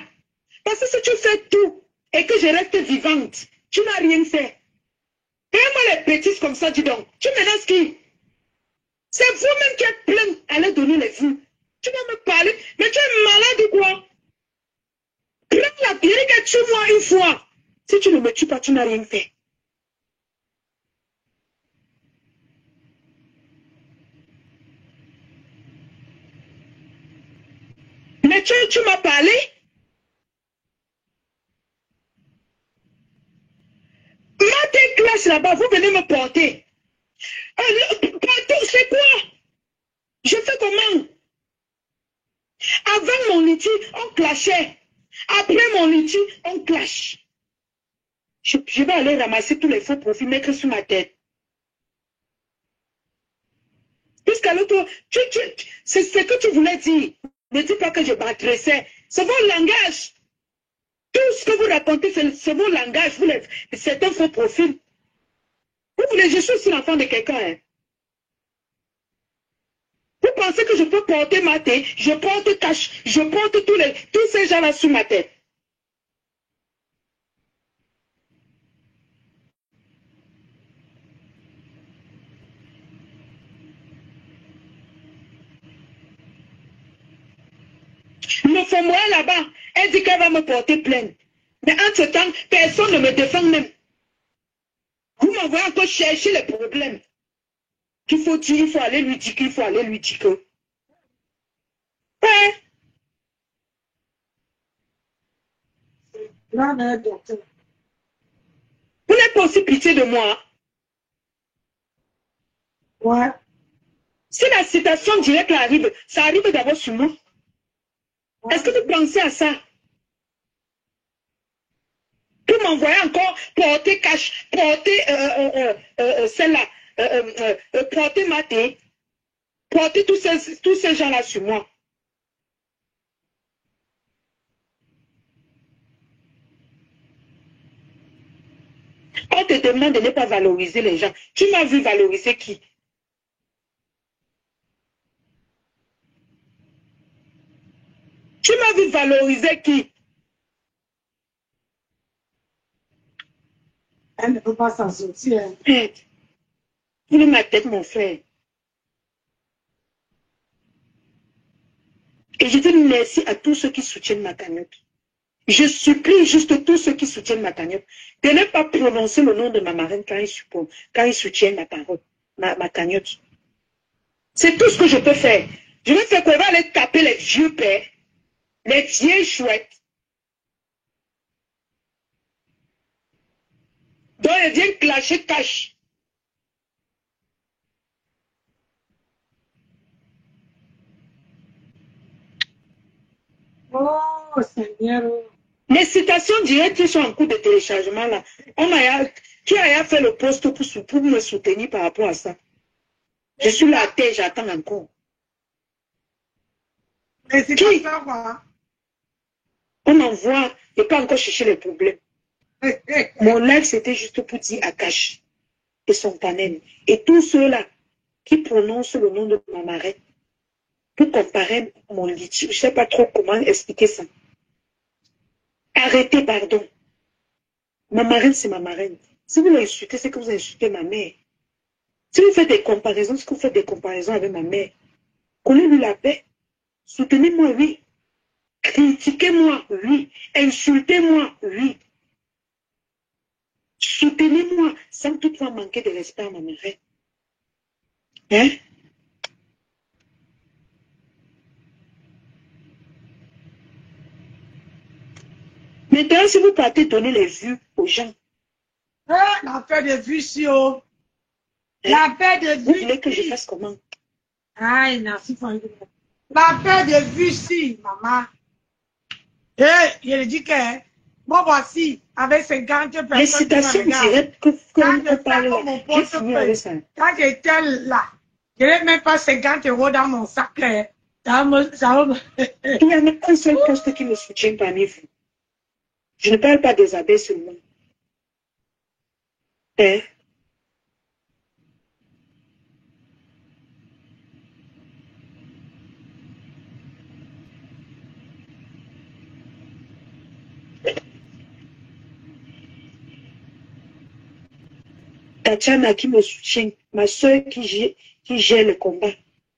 Parce que si tu fais tout et que je reste vivante, tu n'as rien fait. Regarde-moi les bêtises comme ça, dis donc. Tu menaces qui? C'est vous-même qui êtes plein à leur donner les vues. Tu vas me parler, mais tu es malade ou quoi? Prends la pierre et tue-moi une fois. Si tu ne me tues pas, tu n'as rien fait. Mais tu m'as parlé? Matez classe là-bas, vous venez me porter. C'est quoi? Je fais comment? Avant mon litige, on clashait. Après mon litige, on clash. Je vais aller ramasser tous les faux profils, mettre sur ma tête. Puisqu'à l'autre, c'est ce que tu voulais dire. Ne dis pas que je m'adressais. C'est votre langage. Tout ce que vous racontez, c'est vos langages. C'est un faux profil. Vous voulez, je suis aussi l'enfant de quelqu'un. Hein. Vous pensez que je peux porter ma tête, je porte cache, je porte tous ces gens-là sous ma tête. Le Fomoya là-bas, elle dit qu'elle va me porter plainte. Mais en ce temps, personne ne me défend même. Vous m'envoyez encore chercher les problèmes. Qu'il faut dire, il faut aller lui dire qu'il faut aller lui dire que. Ouais. Là, mais docteur. Vous n'avez pas aussi pitié de moi. Ouais. Si la citation directe arrive, ça arrive d'abord sur moi. Ouais. Est-ce que vous pensez à ça? Pour m'envoyer encore porter cash, porter celle-là, porter maté, porter tous ces gens-là sur moi. On te demande de ne pas valoriser les gens. Tu m'as vu valoriser qui? Tu m'as vu valoriser qui? Elle ne peut pas s'en sortir. Il est ma tête, mon frère. Et je dis merci à tous ceux qui soutiennent ma cagnotte. Je supplie juste tous ceux qui soutiennent ma cagnotte de ne pas prononcer le nom de ma marraine quand ils soutiennent ma parole, ma cagnotte. C'est tout ce que je peux faire. Je vais faire qu'on va aller taper les vieux pères, les vieilles chouettes. Donc, ils viennent clasher cash. Oh, Seigneur. Les citations directes sont en cours de téléchargement là. Qui a fait le poste pour me soutenir par rapport à ça? Je suis là à terre, j'attends encore. Mais c'est qui? Quoi? On m'envoie, et pas encore chercher les problèmes. Mon live, c'était juste pour dire Akash et son panel. Et tous ceux-là qui prononcent le nom de ma marraine pour comparer mon litige. Je ne sais pas trop comment expliquer ça. Arrêtez, pardon. Ma marraine, c'est ma marraine. Si vous l'insultez, c'est que vous insultez ma mère. Si vous faites des comparaisons, c'est que vous faites des comparaisons avec ma mère. Connaissez-lui la paix. Soutenez-moi, oui. Critiquez-moi, oui. Insultez-moi, oui. Soutenez-moi sans toutefois manquer de respect à ma marraine. Hein? Maintenant, si vous partez donner les vues aux gens. L'affaire des vues, si oh. L'affaire des vues. Vous voulez que je fasse comment? Aïe, merci pour l'affaire des vues, si, maman. Je dis que, bon, voici, avec 50 personnes. Les citations directes que quand on parle là, j'ai fini avec ça. Quand j'étais là, je n'avais même pas 50 € dans mon sac. Il y a même un seul poste qui me soutient parmi vous. Je ne parle pas des abeilles seulement. Tatiana qui me soutient, ma soeur qui gère le combat,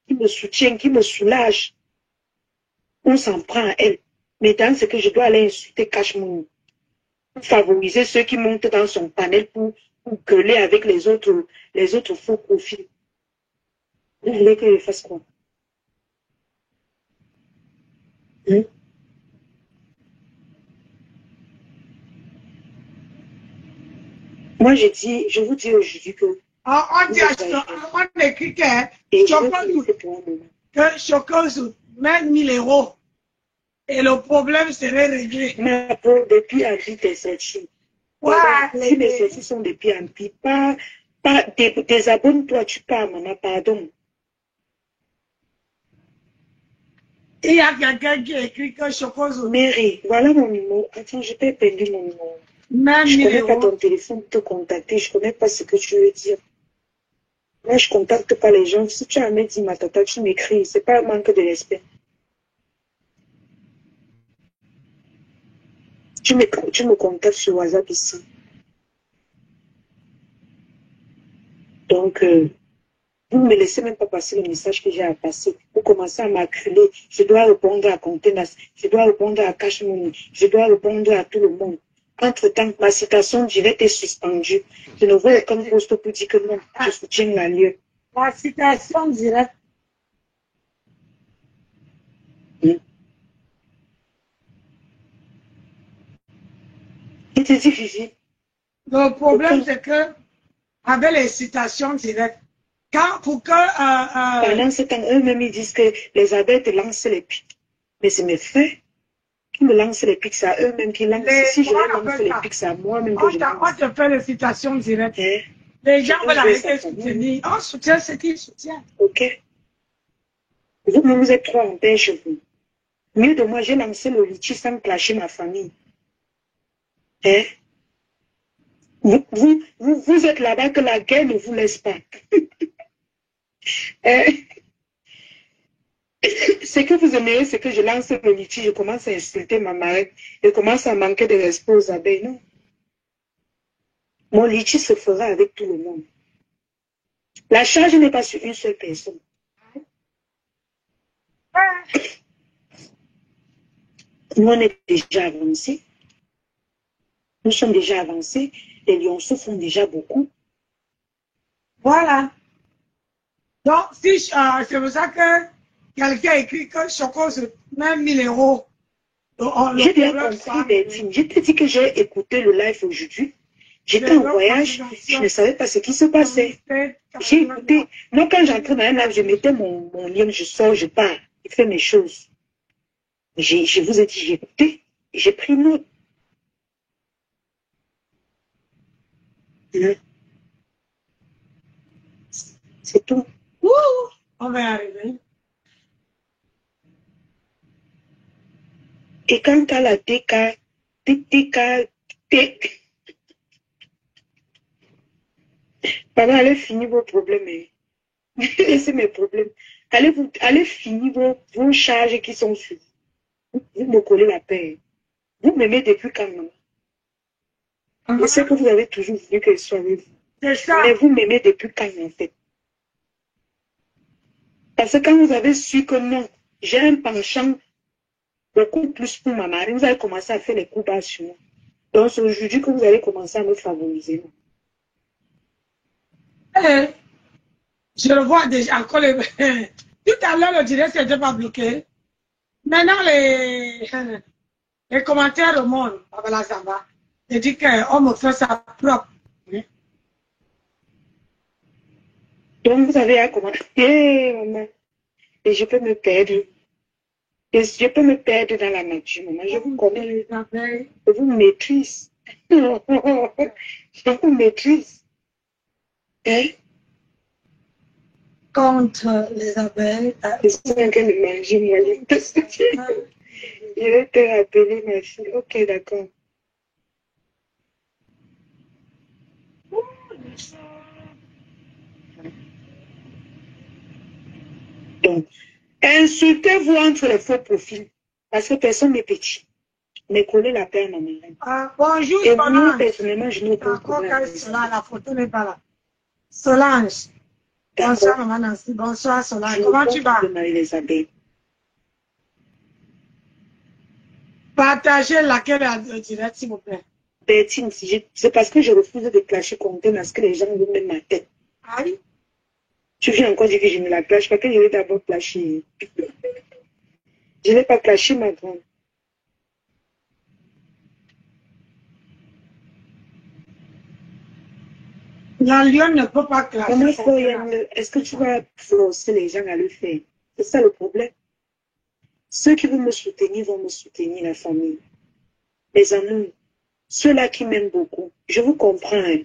qui me soutient, qui me soulage. On s'en prend à elle. Mais dans ce que je dois aller insulter Cashmoon, pour favoriser ceux qui montent dans son panel pour gueuler avec les autres faux profils. Vous voulez que je fasse quoi? Moi, je vous dis aujourd'hui que... on écrit que Chocoso met 1000 € et le problème serait réglé. Ma peau, depuis Ampli, t'es sorti. Si mes sorties sont depuis Ampli, pas désabonne-toi, tu pars, maman, pardon. Il y a quelqu'un qui écrit que Chocoso... Mary, voilà mon numéro. Attends, je t'ai perdu mon numéro. Je ne connais pas ton téléphone pour te contacter. Je ne connais pas ce que tu veux dire. Moi, je ne contacte pas les gens. Si tu as même dit ma tata, tu m'écris. Ce n'est pas un manque de respect. Tu me contactes sur WhatsApp ici. Donc, vous ne me laissez même pas passer le message que j'ai à passer. Vous commencez à m'acculer. Je dois répondre à Contenas. Je dois répondre à Cashmoon. Je dois répondre à tout le monde. Entre-temps, ma citation directe est suspendue. Je ne vois comme poste pour dire que non, je soutiens la lieu. La citation directe. Il te dit, Fifi. Le problème, c'est que, avec les citations directes, pour que... Pendant ce temps, eux-mêmes, ils disent que les abeilles te lancent les pics. Mais c'est mes frères qui me lancent les pics, c'est à eux-mêmes qui lancent. Si je les lance les pics, c'est à moi-même que je lance. On te fait les citations directes. Les gens veulent arrêter de soutenir. On soutient ce qu'ils soutiennent. Ok. Vous êtes trop en paix chez vous. Mieux de moi, j'ai lancé le litchi sans clasher ma famille. Vous êtes là-bas que la guerre ne vous laisse pas. Ce que vous aimez, c'est que je lance le litchi, je commence à insulter ma marraine, je commence à manquer de respect aux abeilles. Non. Mon litchi se fera avec tout le monde. La charge n'est pas sur une seule personne. Nous, on est déjà avancés. Nous sommes déjà avancés. Les lionceaux font déjà beaucoup. Voilà. Donc, si c'est pour ça que quelqu'un écrit que Choco se met 1000 €. J'ai bien compris, Bertine. Je te dis que j'ai écouté le live aujourd'hui. J'étais en voyage, je ne savais pas ce qui se passait. J'ai écouté. Non, quand j'entrais dans un live, je mettais mon lien, je sors, je pars, je fais mes choses. Je vous ai dit, j'ai écouté, j'ai pris note. C'est tout. On va y arriver. Et quand tu as la TK, allez finir vos problèmes. Laissez mes problèmes. Allez finir vos charges qui sont sur vous. Vous me collez la paix. Vous m'aimez depuis quand, maman? Je sais que vous avez toujours voulu que je sois avec vous. C'est ça. Mais vous m'aimez depuis quand, en fait? Parce que quand vous avez su que non, j'ai un penchant beaucoup plus pour ma marine, vous avez commencé à faire les coups bas sur moi. Donc c'est aujourd'hui que vous allez commencer à me favoriser. Je le vois déjà encore. Tout à l'heure, le direct n'était pas bloqué. Maintenant, Les commentaires au monde, voilà, ça va. Je dis qu'on me fait ça propre. Donc, vous avez à commenter, maman. Et je peux me perdre. Et je peux me perdre dans la nature, maman. Je vous connais. Je vous maîtrise. Je vous maîtrise. Hein? Contre les abeilles. Je suis en train de manger, moi. Je vais te rappeler, ma fille. Ok, d'accord. Donc, insultez-vous entre les faux profils. Parce que personne n'est petit. Mais collez la paix à ma mère. Bonjour, et Solange. moi, personnellement, je n'ai pas encore Solange, la photo n'est pas là. Solange. Bonsoir, maman Nancy. Bonsoir, Solange. Comment tu vas? Les abeilles. Partagez laquelle est direct, s'il vous plaît. Bertine, c'est parce que je refuse de clasher compter parce que les gens me mettent ma tête. Aïe. Tu viens encore dire que je ne la clash pas, que je vais d'abord clasher. Je ne vais pas clasher ma grande. La lionne ne peut pas clasher. Est-ce que tu vas forcer les gens à le faire? C'est ça le problème. Ceux qui veulent me soutenir vont me soutenir, la famille. Les amis, ceux-là qui m'aiment beaucoup, je vous comprends. Hein.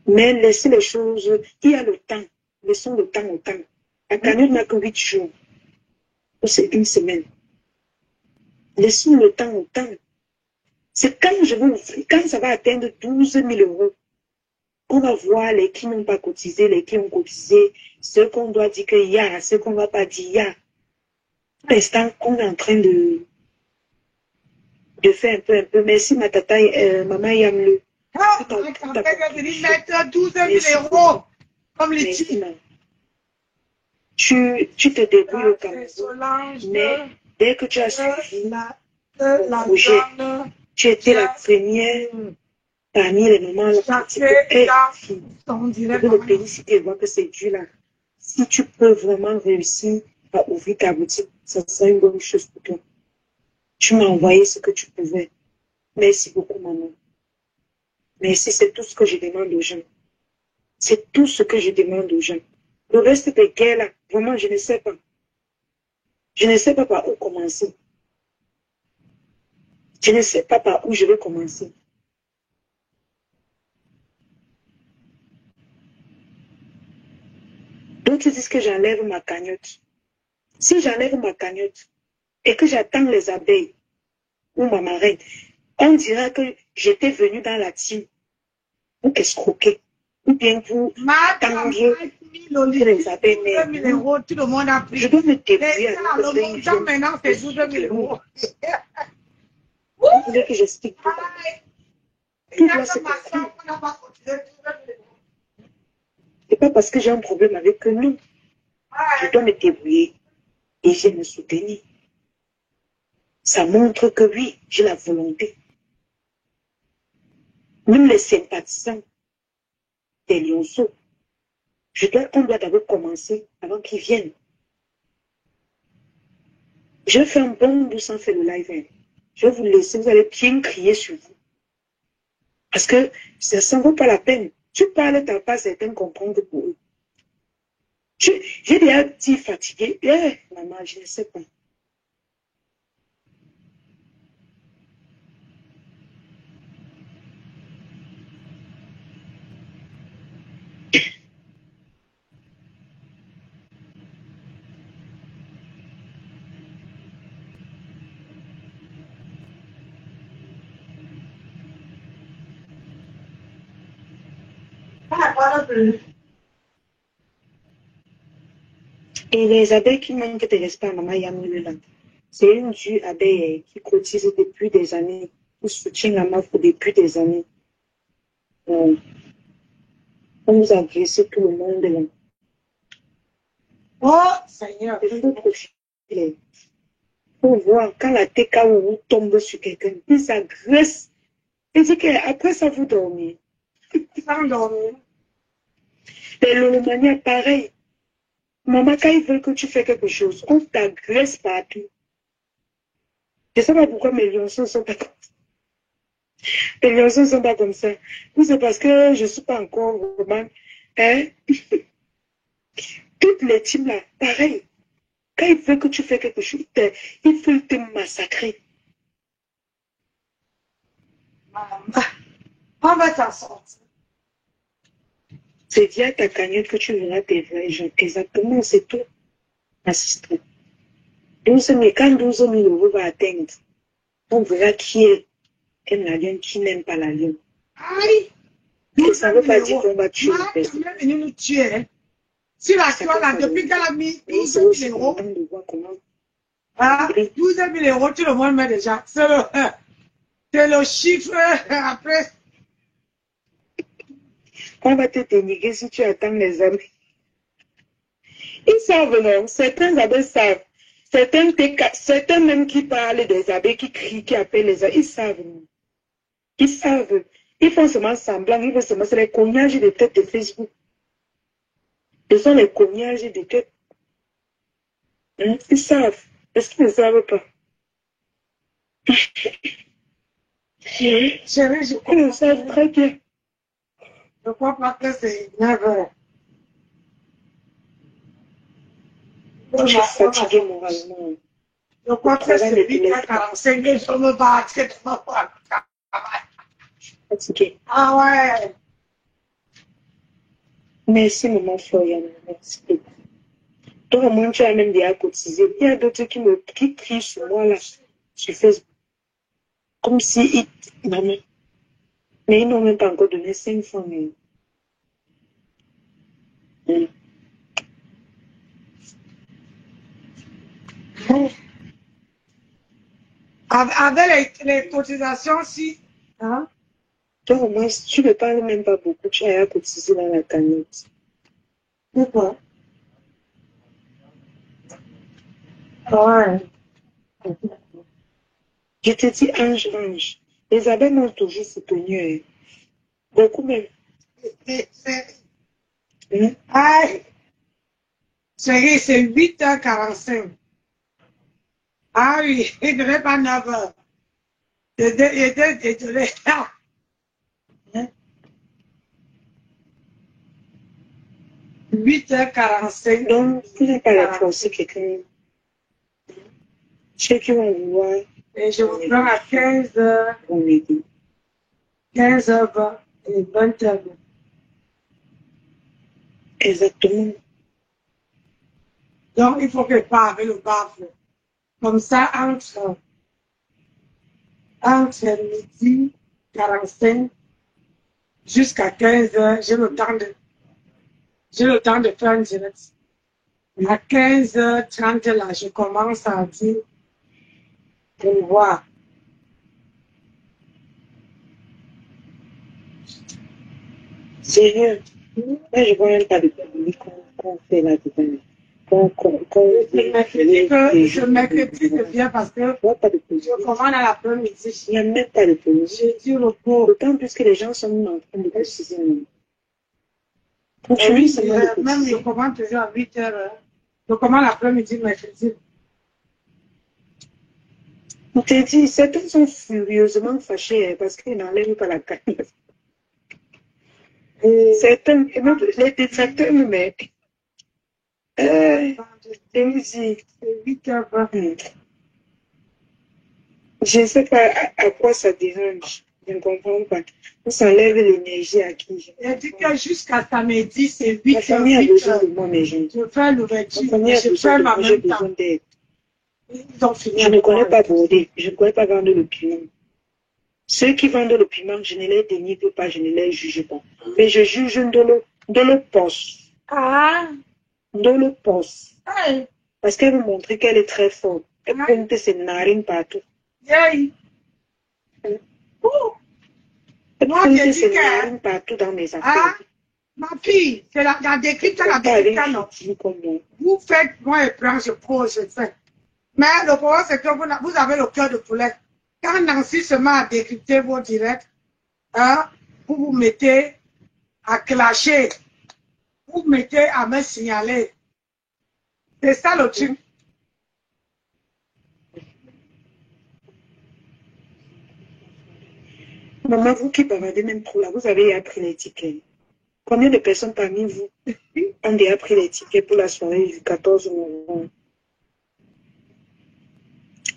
Mais laissez les choses, il y a le temps. Laissons le temps au temps. La cagnotte n'a que 8 jours. C'est une semaine. Laissons le temps au temps. C'est quand ça va atteindre 12 000 €, on va voir les qui n'ont pas cotisé, les qui ont cotisé, ceux qu'on doit dire qu'il y a, ceux qu'on ne doit pas dire il y a. Pour l'instant, on est en train de faire un peu. Merci, ma tata, maman Yamle. Mettre 12 000 € comme les titres. Tu te débrouilles au Cameroun, mais dès que tu as suivi le projet, tu étais la première parmi les mamans. Je veux le féliciter et voir que c'est Dieu là. Si tu peux vraiment réussir à ouvrir ta boutique, ça serait une bonne chose pour toi. Tu m'as envoyé ce que tu pouvais. Merci beaucoup, maman. Merci, c'est tout ce que je demande aux gens. C'est tout ce que je demande aux gens. Le reste des guerres là, vraiment, je ne sais pas. Je ne sais pas par où commencer. Je ne sais pas par où je vais commencer. D'autres disent que j'enlève ma cagnotte. Si j'enlève ma cagnotte et que j'attends les abeilles ou ma marraine, on dira que j'étais venue dans la team pour escroquer. Ou bien pour attendre les abeilles. Tout le monde a pris. Je dois me débrouiller. Le montant maintenant, c'est 12 000 €. Vous voulez que j'explique? C'est pas parce que j'ai un problème avec eux, non. Je dois me débrouiller et je me soutenir. Ça montre que oui, j'ai la volonté. Même les sympathisants des lionceaux, on doit d'abord commencer avant qu'ils viennent. Je vais faire un bon bout sans faire le live. Hein. Je vais vous laisser, vous allez bien crier sur vous. Parce que ça ne vaut pas la peine. Tu parles, tu n'as pas certains comprendre pour eux. J'ai déjà dit fatigué. Maman, je ne sais pas. Et les abeilles qui manquent de respect à maman Yamule, c'est une due abeille qui cotise depuis des années, qui soutient la MAFO depuis des années. On nous a agressé tout le monde là. Oh, Seigneur. Il faut profiter. Il faut voir quand la TKO tombe sur quelqu'un, il s'agresse. Il dit qu'après ça, vous dormez. Sans dormir. Les lolomanias, pareil. Maman, quand ils veulent que tu fais quelque chose, on t'agresse partout. Je ne sais pas pourquoi mes lionceaux ne sont pas comme ça. Les lionceaux ne sont pas comme ça. Ou c'est parce que je ne suis pas encore vraiment... Hein? Toutes les teams là, pareil. Quand il veut que tu fais quelque chose, il veut te massacrer. On va t'en sortir. C'est via ta cagnotte que tu verras tes vrais gens. Exactement, c'est tout. Assistant. 12 000, quand 12 000 euros va atteindre, on verra qui aime la lionne, qui n'aime pas la lionne. Aïe! Et ça ne veut pas dire qu'on va tuer une personne. Elle est venue nous tuer. Si la soie là, depuis qu'elle a mis 12 000 euros, 12 000 euros, tout le monde met déjà. C'est le chiffre après. On va te dénigrer si tu attends les amis. Ils savent, non? Certains abeilles savent. Certains même qui parlent des abeilles, qui crient, qui appellent les abeilles, ils savent, non? Ils savent. Ils font seulement semblant, ils font seulement, c'est les cognages de tête de Facebook. Ce sont les cognages de tête. Ils savent. Est-ce qu'ils ne savent pas? Chérie, Ils le savent très bien. Je crois pas que c'est 9 heures. Je suis fatiguée moralement. Je crois que c'est 8h45 et je me bats. Je suis fatiguée. Ah ouais. Merci, maman Floriane. Merci. Toi, au moins, tu as même déjà cotisé. Il y a d'autres qui crient sur moi, là, sur Facebook. Comme si maman. Mais ils n'ont même pas encore donné 5 francs. Avec les cotisations, si. Hein? Toi, au moins, si tu ne parles même pas beaucoup, tu as cotisé dans la cagnotte. Pourquoi? Ouais. Je te dis, ange. Les abeilles m'ont toujours soutenu. Beaucoup même. Aïe. Chérie, c'est 8h45. Ah oui, il ne devait pas 9h. Il était désolé. 8h45. Donc, tu n'as pas la force quelqu'un. Ceux qui vont voir. Et je vous prends à 15h. 15h20 et 20h. Exactement. Donc, il faut que je parle avec le baffle. Comme ça, entre midi 45 jusqu'à 15h, j'ai le temps de faire un direct. À 15h30, là, je commence à dire pour voir. Sérieux? Moi, je ne vois même pas de public qu'on fait là-dedans. Je m'inquiète bien parce que je commande à l'après-midi. Il n'y a même pas de police. Je dis le pauvre. D'autant plus que les gens sont en train de préciser. Même je commande toujours à 8h. Je commande l'après-midi, mercredi. On te dit, certains sont furieusement fâchés parce qu'ils n'enlèvent pas la carte. Certains, les détracteurs me mettent. C'est 8h20. Je ne sais pas à quoi ça dérange. Je ne comprends pas. On s'enlève l'énergie à qui? Elle dit que jusqu'à samedi, c'est 8h. Ma famille a besoin de moi, mes gens. Je fais l'ouverture. Je fais ma même temps. Je ne connais pas broder. Je ne connais pas vendre le piment. Ceux qui vendent le piment, je ne les dénigre pas, je ne les juge pas. Mais je juge de le poste. Ah! De le poste. Hey. Parce qu'elle veut montrer qu'elle est très forte. Elle pointe ses narines partout. Hey. Elle pointe ses narines partout dans mes affaires. Ah, ma fille, c'est la décrypte, la décrypte. Vous faites, moi, je prends, je pose, je fais. Mais le problème, c'est que vous avez le cœur de poulet. Quand Nancy se met à décrypter vos directs, hein, vous vous mettez à clasher. Vous mettez à me signaler. C'est ça le truc. Maman, vous qui bavarez même trop là, vous avez appris les tickets. Combien de personnes parmi vous ont déjà pris les tickets pour la soirée du 14 novembre?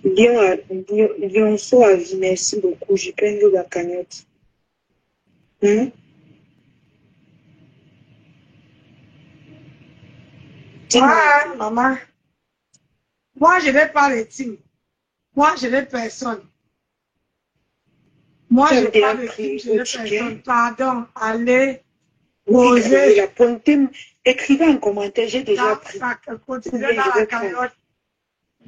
Lionceau a vu, merci beaucoup. J'ai plein de la cagnotte. Hein? Ouais, maman. Moi, je n'ai pas les teams. Moi, je n'ai personne. Moi, je n'ai pas de team, je n'ai personne. Pardon, allez. Écrivez en commentaire, j'ai déjà pris. Continuez dans la cagnotte.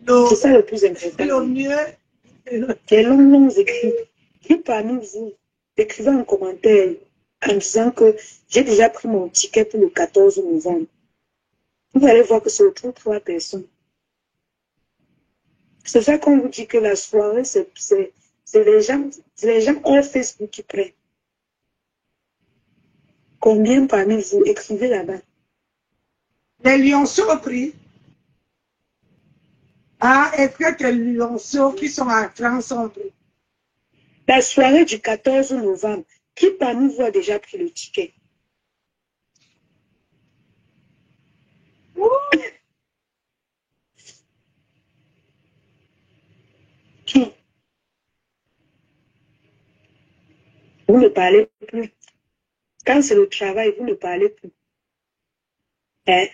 C'est ça le plus important. Le mieux. Les longs écrits. Qui parmi vous, écrivez en commentaire en disant que j'ai déjà pris mon ticket pour le 14 novembre. Vous allez voir que c'est autour de 3 personnes. C'est ça qu'on vous dit que la soirée, c'est les gens hors Facebook qui prennent. Combien parmi vous écrivez là-bas? Les lionceaux pris. Ah, est-ce que les lionceaux qui sont en France sont pris? La soirée du 14 novembre, qui parmi vous a déjà pris le ticket? Qui? Vous ne parlez plus. Quand c'est le travail, vous ne parlez plus. Hein?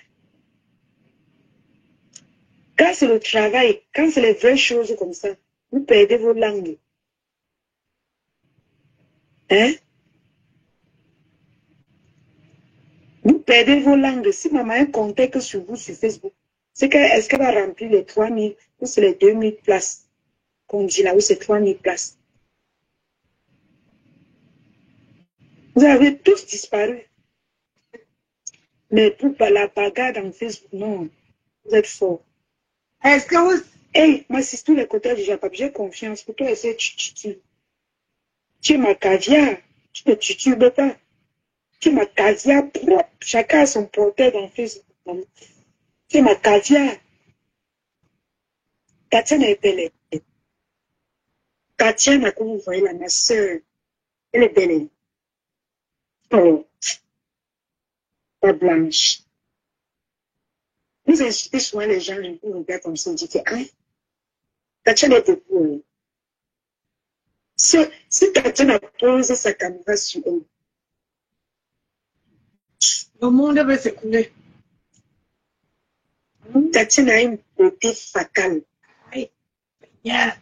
Quand c'est le travail, quand c'est les vraies choses comme ça, vous perdez vos langues. Hein? Vous perdez vos langues. Si maman comptait que sur vous, sur Facebook, est-ce qu'elle va remplir les 3000 ou c'est les 2000 places qu'on dit là, ou c'est 3000 places? Vous avez tous disparu. Mais pour la bagarre dans Facebook, non. Vous êtes fort. Est-ce que vous... Hey, moi, si tous les côtés du Japon, j'ai confiance. Pour toi, essayer tu es ma caviar. Tu ne tutubes pas. Tu es ma caviar propre. Chacun a son portail dans Facebook. Tu es ma caviar. Tatiana est belle. Tatiana, comme vous voyez là, ma soeur, elle est belle. Oh, pas blanche. Vous insultez souvent les gens, ils vous regardent comme ça, ils disent que, hein, Tatiana est debout. Si Tatiana pose sa caméra sur elle, le monde va s'écouler. Tatiana a une beauté fatale. Yeah.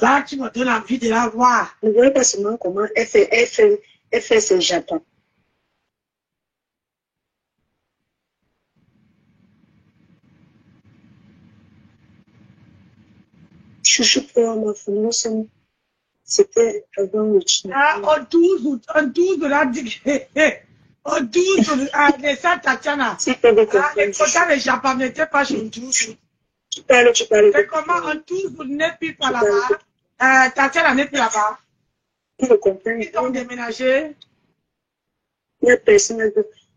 Là, tu me donnes envie de la voir. Vous ne voyez pas seulement comment elle fait ce Japon. Chouchou pour ma famille, c'était avant le Chine. Ah, on 12 de la on 12 de ça, Tatiana. Si tu veux Les comprendre. quotas des Japon n'étaient pas sur 12. Tu parles. C'est comment en 12 vous n'êtes plus pas là-bas. Tatiana n'est plus là-bas. Tu le comprends. Ils ont déménagé. Il y a personne.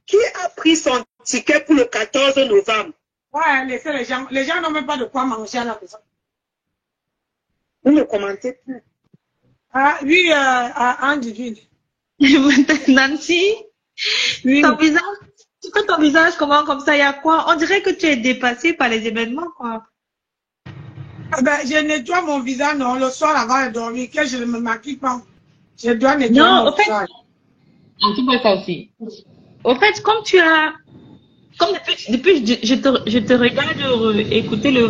Qui a pris son ticket pour le 14 novembre? Ouais, laissez les gens. Les gens n'ont même pas de quoi manger à la maison. Vous ne commentez plus. Ah, oui, Andy. Nancy, Oui. ton visage, tu fais ton visage comment comme ça, il y a quoi? On dirait que tu es dépassée par les événements, quoi. Ah ben, je nettoie mon visage, non, le soir avant de dormir, que je ne me maquille pas. Je dois nettoyer Non, mon au fait, visage. tu vois ça aussi. Au fait, comme tu as, comme depuis je te regarde écouter le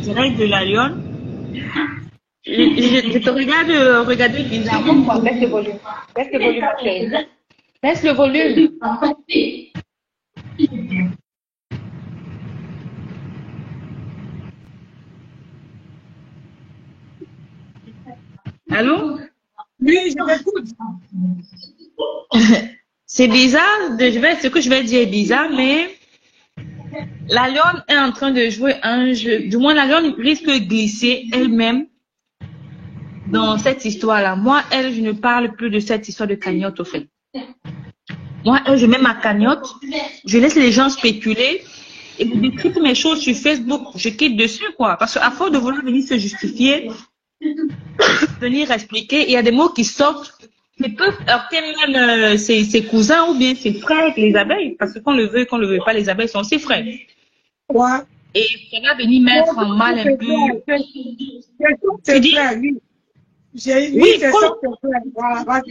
direct de la Lyon, je te regarde regarder bizarrement, quoi. Baisse le volume. Baisse le volume, ok. Baisse le volume. Allô? Oui, je m'écoute. C'est bizarre, ce que je vais dire est bizarre, mais la Lyon est en train de jouer un jeu. Du moins, la Lyon risque de glisser elle-même dans cette histoire-là. Moi, je ne parle plus de cette histoire de cagnotte, au fait. Moi, je mets ma cagnotte, je laisse les gens spéculer et vous décryptez mes choses sur Facebook. Je quitte dessus, quoi. Parce qu'à force de vouloir venir se justifier, venir expliquer. Il y a des mots qui sortent, qui peuvent heurter même ses cousins ou bien ses frères avec les abeilles. Parce que qu'on le veut pas, les abeilles sont ses frères. Ouais. Et ça va venir mettre en mal un peu. C'est frère, oui. Oui, c'est ça, voilà,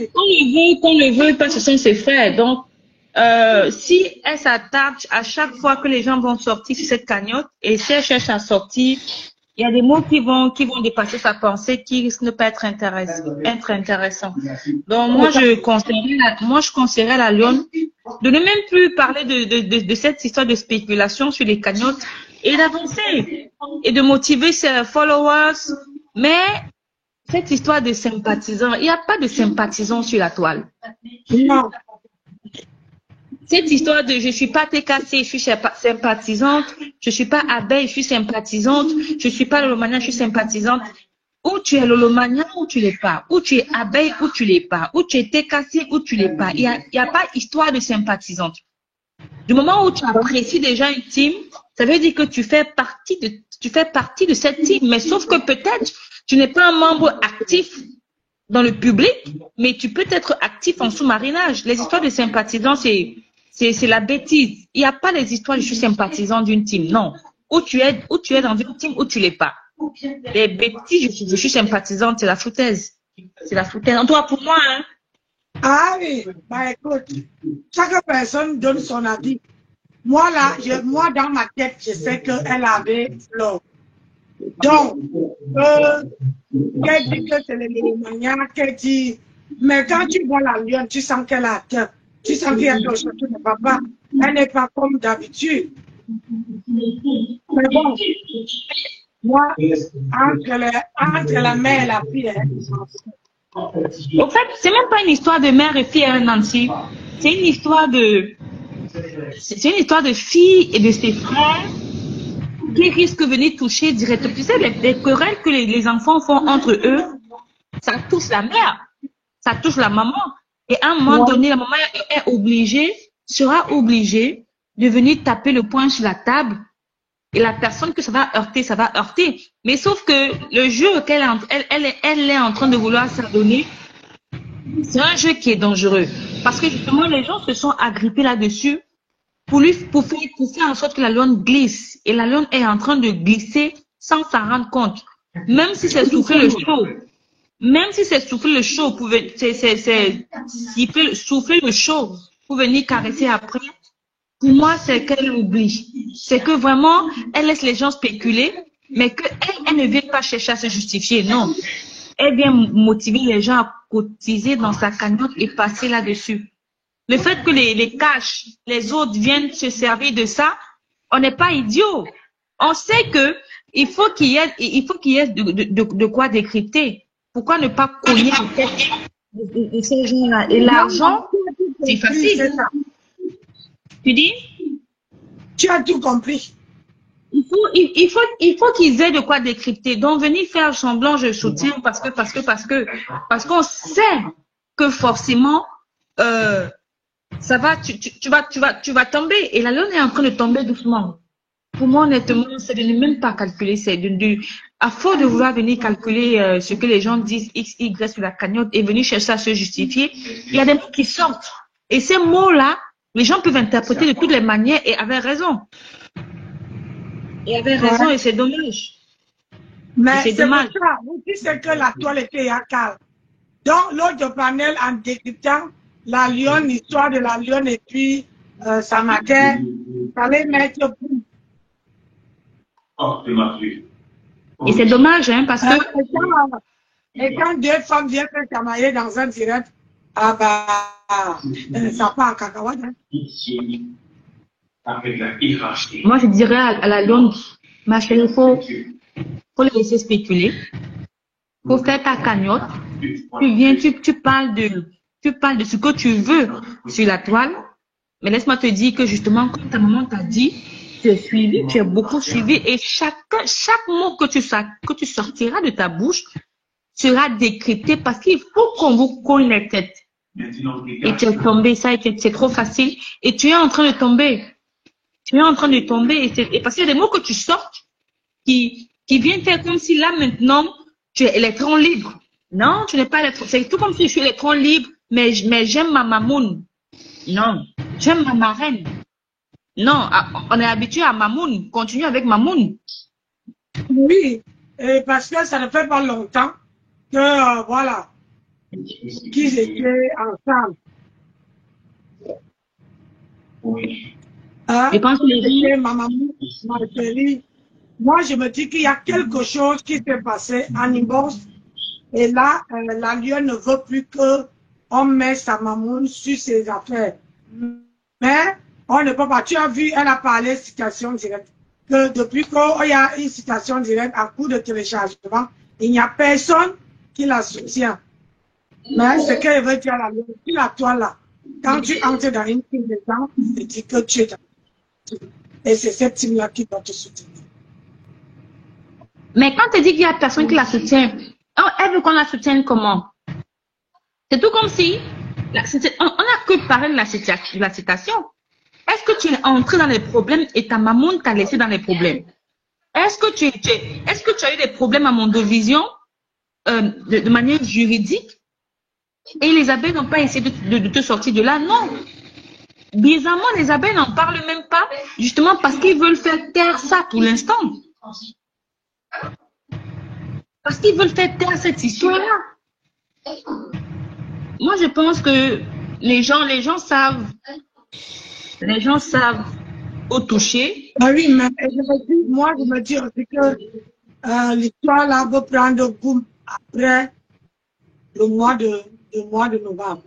qu'on le veut pas, ce sont ses frères. Donc, si elle s'attache à chaque fois que les gens vont sortir sur cette cagnotte, et si elle cherche à sortir, il y a des mots qui vont dépasser sa pensée, qui risquent de ne pas être intéressants. Donc, moi, je conseillerais à la Lionne de ne même plus parler de cette histoire de spéculation sur les cagnottes et d'avancer et de motiver ses followers. Mais cette histoire de sympathisants, il n'y a pas de sympathisants sur la toile. Non. Cette histoire de je suis pas TKC, je suis sympathisante, je suis pas abeille, je suis sympathisante, je suis pas lolomania, je suis sympathisante. Ou tu es lolomania ou tu l'es pas, ou tu es abeille ou tu l'es pas, ou tu es TKC ou tu l'es pas. Il y a pas histoire de sympathisante. Du moment où tu apprécies déjà une team, ça veut dire que tu fais partie de cette team. Mais sauf que peut-être tu n'es pas un membre actif dans le public, mais tu peux être actif en sous-marinage. Les histoires de sympathisants, c'est la bêtise. Il n'y a pas les histoires de je suis sympathisant d'une team. Non. Ou tu es dans une team ou tu l'es pas. Les bêtises, je suis sympathisante, c'est la foutaise. C'est la foutaise. En tout cas, pour moi, hein. Ah oui, bah écoute, chaque personne donne son avis. Moi là, moi dans ma tête, je sais qu'elle avait l'or. Donc, qu'elle dit que c'est le lélomania, qu'elle dit, mais quand tu vois la lionne, tu sens qu'elle a tête. Tu sens qu'il y a quelque chose qui ne va pas. Elle n'est pas comme d'habitude. Mais bon, moi, entre la mère et la fille, au fait, c'est même pas une histoire de mère et fille, hein, Nancy. C'est une histoire de fille et de ses frères qui risquent de venir toucher directement. Tu sais, les querelles que les enfants font entre eux, ça touche la mère, ça touche la maman. Et à un moment donné, la maman sera obligée de venir taper le poing sur la table. Et la personne que ça va heurter. Mais sauf que le jeu qu'elle est en train de vouloir s'adonner, c'est un jeu qui est dangereux. Parce que justement, les gens se sont agrippés là-dessus pour faire en sorte que la lionne glisse. Et la lionne est en train de glisser sans s'en rendre compte. Même si c'est souffler le chaud. Même si c'est souffler le chaud, souffler le chaud pour venir caresser après. Pour moi, c'est qu'elle oublie. C'est que vraiment, elle laisse les gens spéculer, mais qu'elle ne vient pas chercher à se justifier. Non. Elle vient motiver les gens à cotiser dans sa cagnotte et passer là-dessus. Le fait que les autres viennent se servir de ça, on n'est pas idiot. On sait que il faut qu'il y ait de quoi décrypter. Pourquoi ne pas cogner en tête de ces gens-là? Et l'argent, c'est facile. Tu dis? Tu as tout compris. Il faut qu'ils aient de quoi décrypter. Donc, venir faire semblant, je soutiens parce qu'on sait que forcément, ça va, tu vas tomber. Et la lionne est en train de tomber doucement. Pour moi, honnêtement, c'est de ne même pas calculer. À force de vouloir venir calculer ce que les gens disent X, Y sur la cagnotte et venir chercher à se justifier, il y a des mots qui sortent. Et ces mots-là, les gens peuvent interpréter de toutes les manières et avaient raison. Et c'est dommage. Mais c'est dommage. Pour ça, vous dites que la toile était à calme. Donc, l'autre panel, en décryptant la lionne, l'histoire de la lionne et puis sa maquette, fallait mettre pour. Et c'est dommage, hein, parce que. Et quand deux femmes viennent se chamailler dans un direct, ah bah, ça part en cacahuète. Hein. Moi, je dirais à la longue, ma chérie, il faut les laisser spéculer. Il faut faire ta cagnotte. Tu viens, tu parles de ce que tu veux sur la toile. Mais laisse-moi te dire que justement, comme ta maman t'a dit, tu es suivi, tu es beaucoup suivi et chaque mot que tu sortiras de ta bouche sera décrypté parce qu'il faut qu'on vous cogne les têtes. Et tu es tombé, c'est trop facile. Et tu es en train de tomber. Tu es en train de tomber. Et parce qu'il y a des mots que tu sortes qui viennent faire comme si là maintenant, tu es électron libre. Non, tu n'es pas électron. C'est tout comme si je suis électron libre, mais j'aime ma mamoun. Non, j'aime ma marraine. Non, on est habitué à mamoun. Continue avec mamoun. Oui, et parce que ça ne fait pas longtemps que, voilà, qu'ils étaient ensemble. Oui. Hein? Je pense que les Ma maman m'a appelé. Moi, je me dis qu'il y a quelque chose qui s'est passé en Imbos. Et là, la lionne ne veut plus qu'on mette sa maman sur ses affaires. Mais on ne peut pas. Tu as vu, elle a parlé de citation directe. Que depuis qu'il y a une citation directe à coup de téléchargement, il n'y a personne qui la soutient. Mais ce qu'elle veut dire à la lionne, puis la toi là, quand tu entres dans une team de gens, tu dis que tu es dans une team. Et c'est cette team-là qui doit te soutenir. Mais quand tu dis qu'il n'y a personne qui la soutient, elle veut qu'on la soutienne comment? C'est tout comme si, on n'a que parlé de la citation. Est-ce que tu es entré dans les problèmes et ta maman t'a laissé dans les problèmes? Est-ce que tu as eu des problèmes à Mondovision de manière juridique et les abeilles n'ont pas essayé de te sortir de là? Non. Bizarrement, les abeilles n'en parlent même pas, justement parce qu'ils veulent faire taire ça pour l'instant. Parce qu'ils veulent faire taire cette histoire-là. Moi, je pense que les gens savent au toucher. Ah oui, mais moi, je me dis aussi que l'histoire là va prendre goût après le mois de novembre.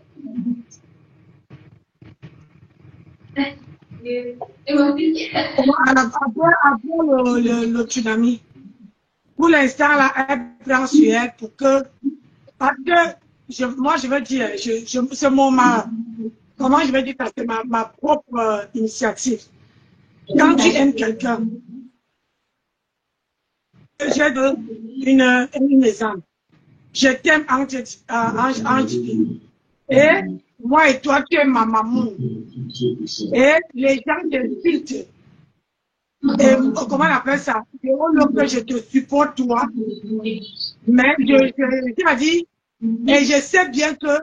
Eh, Après le tsunami. Pour l'instant, là, elle prend sur elle pour que. Parce que, moi, je veux dire, c'est comment je vais dire ça, c'est ma propre initiative. Quand tu aimes quelqu'un, j'ai une exemple. Je t'aime en divin. Et moi et toi, tu es ma maman. Et les gens t'insultent. Et comment on appelle ça? C'est au lieu que je te supporte toi. Mais je dit, et je sais bien que,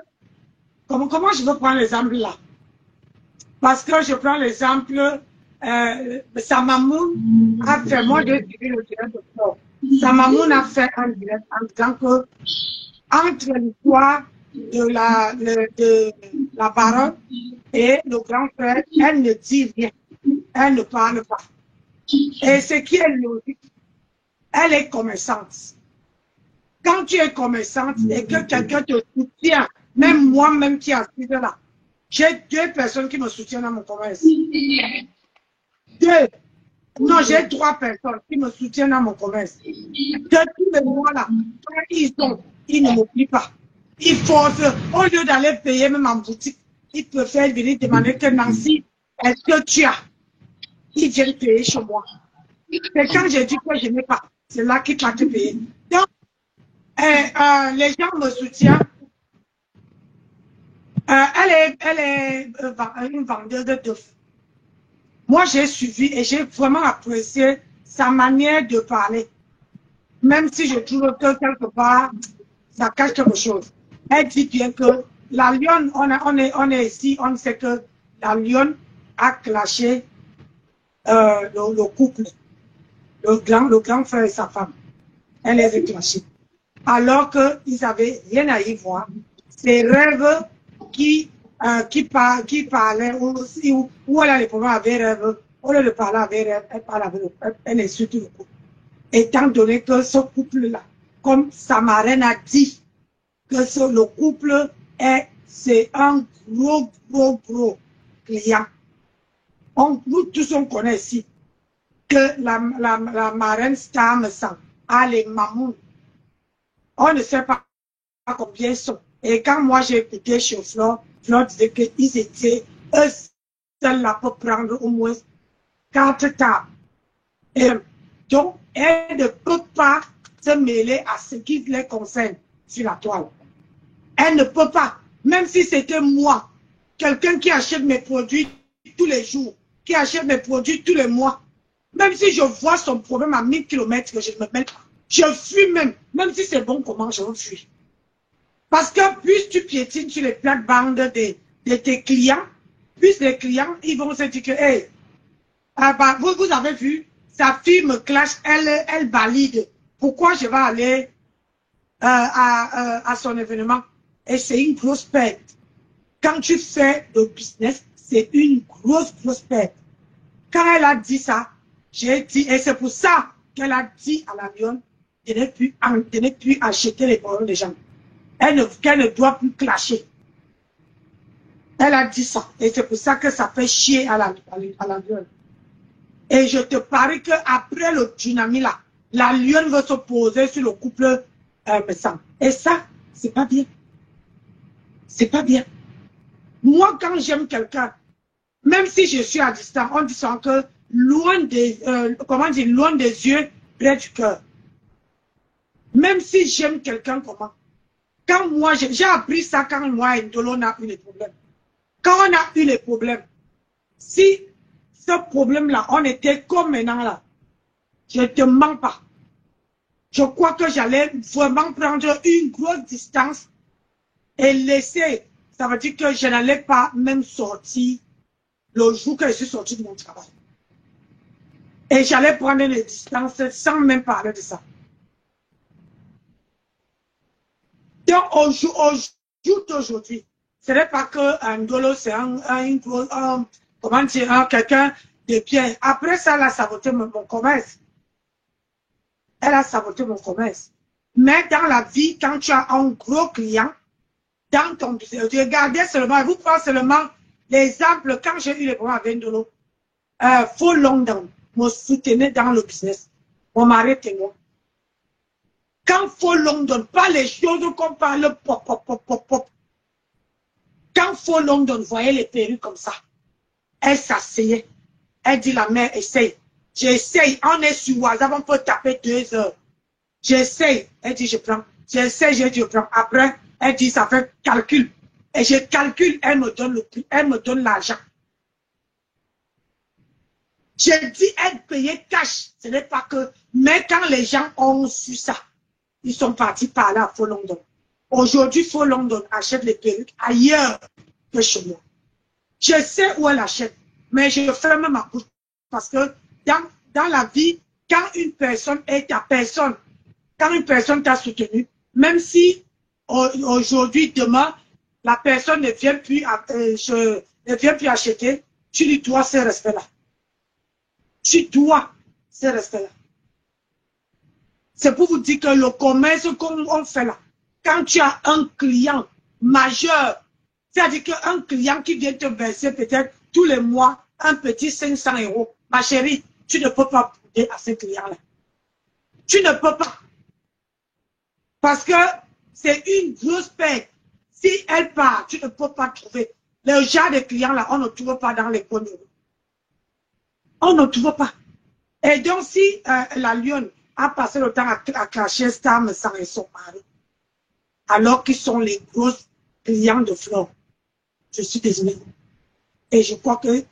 comment je veux prendre l'exemple là? Parce que je prends l'exemple, sa maman a fait, moi j'ai suivi le direct de sport. Sa maman a fait un direct en disant que, entre l'histoire de la baronne et le grand frère, elle ne dit rien. Elle ne parle pas. Et ce qui est logique, elle est commerçante. Quand tu es commerçante et que quelqu'un te soutient, même moi-même qui assise là, j'ai 2 personnes qui me soutiennent dans mon commerce. 2. Non, j'ai 3 personnes qui me soutiennent dans mon commerce. Depuis le mois là, ils ne m'oublient pas. Ils forcent, au lieu d'aller payer même en boutique, ils préfèrent venir demander que Nancy, est-ce que tu as? Ils viennent payer chez moi. Et quand j'ai dit que je n'ai pas, c'est là qu'ils vont te payer. Donc, les gens me soutiennent. Elle est une vendeuse d'œufs. Moi, j'ai suivi et j'ai vraiment apprécié sa manière de parler. Même si je trouve que quelque part, ça cache quelque chose. Elle dit bien que la lionne, on est ici, on sait que la lionne a clashé le couple, le grand frère et sa femme. Elle les a clashés. Alors qu'ils n'avaient rien à y voir. Ces rêves qui parlaient, où elle a les problèmes avec rêve, au lieu de parler avec rêve, elle parle avec elle insulte le couple. Étant donné que ce couple-là, comme sa marraine a dit, que le couple c'est un gros client. Nous tous on connaît ici que la marraine Stamson a les mamans. On ne sait pas combien ils sont. Et quand moi j'ai écouté chez Flore disait qu'ils étaient, eux seuls là pour prendre au moins 4 tables. Et donc, elle ne peut pas se mêler à ce qui les concerne sur la toile. Elle ne peut pas. Même si c'était moi, quelqu'un qui achète mes produits tous les jours, qui achète mes produits tous les mois, même si je vois son problème à 1000 km, je ne me mêle pas. Je fuis même si c'est bon comment je fuis. Parce que plus tu piétines sur les plates-bandes de tes clients, plus les clients, ils vont se dire que, hey, vous avez vu, sa fille me clash, elle valide. Pourquoi je vais aller à son événement? Et c'est une grosse perte. Quand tu fais le business, c'est une grosse perte. Quand elle a dit ça, j'ai dit, et c'est pour ça qu'elle a dit à la lionne de ne plus acheter les paroles des gens. Qu'elle ne doit plus clasher. Elle a dit ça. Et c'est pour ça que ça fait chier à la lionne. Et je te parie qu'après le tsunami là, la lionne va se poser sur le couple Messam. Et ça, c'est pas bien. C'est pas bien. Moi, quand j'aime quelqu'un, même si je suis à distance, on dit souvent que loin des, loin des yeux, près du cœur. Même si j'aime quelqu'un, comment? Quand moi, j'ai appris ça quand moi et Ndolo on a eu les problèmes. Quand on a eu les problèmes, si ce problème-là, on était comme maintenant là, je ne te mens pas. Je crois que j'allais vraiment prendre une grosse distance et laisser. Ça veut dire que je n'allais pas même sortir le jour que je suis sorti de mon travail. Et j'allais prendre les distances sans même parler de ça. Donc, au jour d'aujourd'hui, ce n'est pas que Ndolo, c'est comment dire, quelqu'un de bien. Après ça, elle a saboté mon commerce. Elle a saboté mon commerce. Mais dans la vie, quand tu as un gros client, dans ton business, regardez seulement, vous prenez seulement l'exemple, quand j'ai eu les problèmes avec Ndolo, Faux London me soutenait dans le business. Mon mari était moi. Quand Faux London, pas les choses qu'on parle, pop, pop, pop, pop, pop. Quand Faux London voyait les perruques comme ça, elle s'asseyait. Elle dit, la mère, essaye. J'essaye. On est sur WhatsApp, on peut taper 2 heures. J'essaye. Elle dit, je prends. J'essaye, je dis, je prends. Après, elle dit, ça fait calcul. Et je calcule, elle me donne le prix. Elle me donne l'argent. Je dis, elle payait cash. Ce n'est pas que... Mais quand les gens ont su ça, ils sont partis parler à Faux London. Aujourd'hui, Faux London achète les perruques ailleurs que chez moi. Je sais où elle achète, mais je ferme ma bouche. Parce que dans la vie, quand une personne est ta personne, quand une personne t'a soutenu, même si aujourd'hui, demain, la personne ne vient plus acheter, tu lui dois ce respect-là. Tu dois ce respect-là. C'est pour vous dire que le commerce qu'on fait là, quand tu as un client majeur, c'est-à-dire qu'un client qui vient te verser peut-être tous les mois un petit 500 €, ma chérie, tu ne peux pas bouder à ce client-là. Tu ne peux pas. Parce que c'est une grosse perte. Si elle part, tu ne peux pas trouver. Le genre de clients-là, on ne trouve pas dans les coins de rue. On ne trouve pas. Et donc, si la lionne a passé le temps à clasher Star Messam et son mari, alors qu'ils sont les gros clients de Flore, je suis désolée. Et je crois que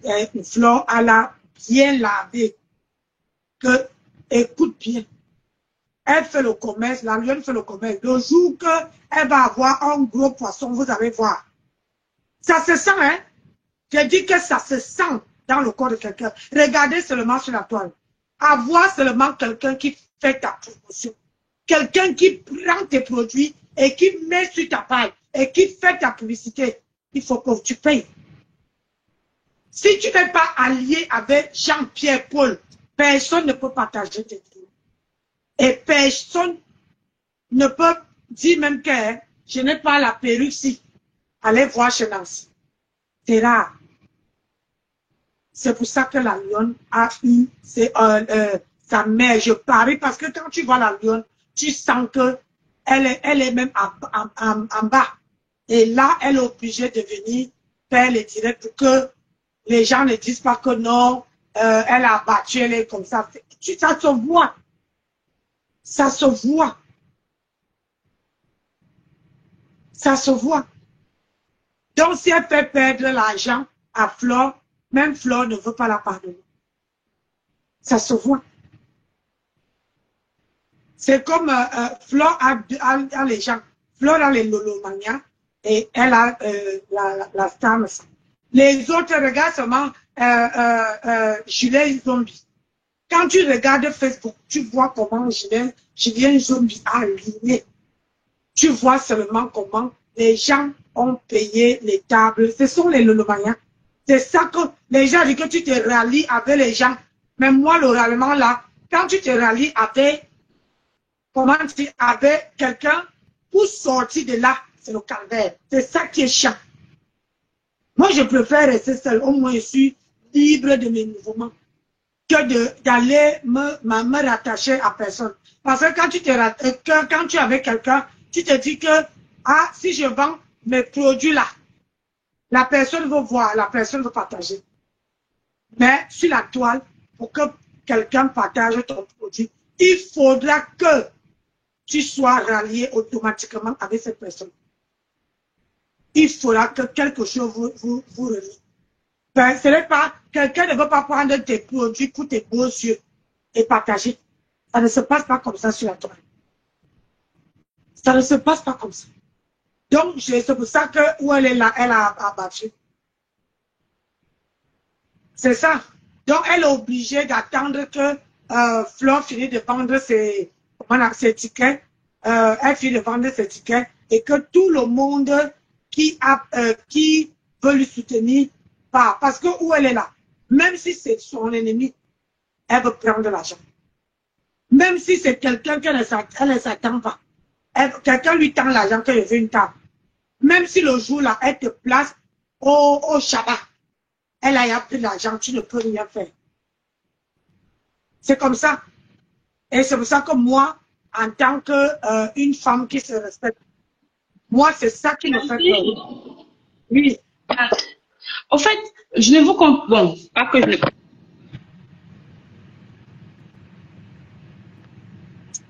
Flore a la bien lavé. Que, écoute bien, elle fait le commerce, la lionne fait le commerce. Le jour qu'elle va avoir un gros poisson, vous allez voir. Ça se sent, hein? Je dis que ça se sent dans le corps de quelqu'un. Regardez seulement sur la toile. Avoir seulement quelqu'un qui fait ta promotion. Quelqu'un qui prend tes produits et qui met sur ta page et qui fait ta publicité. Il faut que tu payes. Si tu n'es pas allié avec Jean-Pierre Paul, personne ne peut partager tes trucs. Et personne ne peut dire même que je n'ai pas la perruque si. Allez voir chez Nancy. C'est rare. C'est pour ça que la lionne a eu sa mère. Je parie parce que quand tu vois la lionne, tu sens que elle est même en bas. Et là, elle est obligée de venir faire les directs pour que les gens ne disent pas que non, elle a battu, elle est comme ça. Ça se voit. Ça se voit. Ça se voit. Donc, si elle fait perdre l'argent à Flore, même Flore ne veut pas la pardonner. Ça se voit. C'est comme Flore a les gens. Fleur a les lolomania et elle a la star. Les autres regardent seulement Julien Zombie. Quand tu regardes Facebook, tu vois comment Julien Zombie a aligné. Tu vois seulement comment les gens ont payé les tables. Ce sont les lolomaniens. C'est ça que les gens disent que tu te rallies avec les gens. Mais moi, l'oralement là, quand tu te rallies avec, comment dire, avec quelqu'un pour sortir de là, c'est le calvaire. C'est ça qui est chiant. Moi, je préfère rester seul. Au moins, je suis libre de mes mouvements que d'aller me rattacher à personne. Parce que quand tu es avec quelqu'un, tu te dis que, ah, si je vends mes produits là, la personne veut voir, la personne veut partager. Mais sur la toile, pour que quelqu'un partage ton produit, il faudra que tu sois rallié automatiquement avec cette personne. Il faudra que quelque chose vous relie. Ben, ce n'est pas, quelqu'un ne veut pas prendre tes produits pour tes beaux yeux et partager. Ça ne se passe pas comme ça sur la toile. Ça ne se passe pas comme ça. Donc, c'est pour ça que où elle est là, elle a abattu. C'est ça. Donc, elle est obligée d'attendre que Fleur finisse de vendre ses tickets. Elle finit de vendre ses tickets et que tout le monde qui veut lui soutenir part. Parce que où elle est là, même si c'est son ennemi, elle veut prendre l'argent. Même si c'est quelqu'un qu'elle ne s'attend pas. Quelqu'un lui tend l'argent qu'elle veut une table. Même si le jour-là, elle te place au Shabbat, elle a pris l'argent, tu ne peux rien faire. C'est comme ça. Et c'est pour ça que moi, en tant qu'une femme qui se respecte, moi, c'est ça qui me fait peur. Oui. Au fait, je ne vous comprends. Bon, pas que je ne.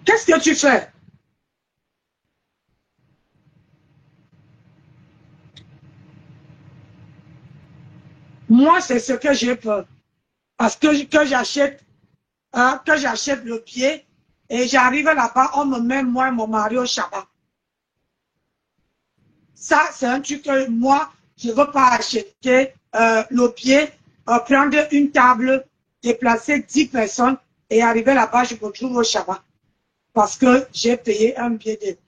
Qu'est-ce que tu fais? Moi, c'est ce que j'ai peur. Parce que j'achète le billet et j'arrive là-bas, on me met moi et mon mari au Shabbat. Ça, c'est un truc que moi, je ne veux pas acheter le billet, prendre une table, déplacer 10 personnes et arriver là-bas, je me trouve au Shabbat. Parce que j'ai payé un billet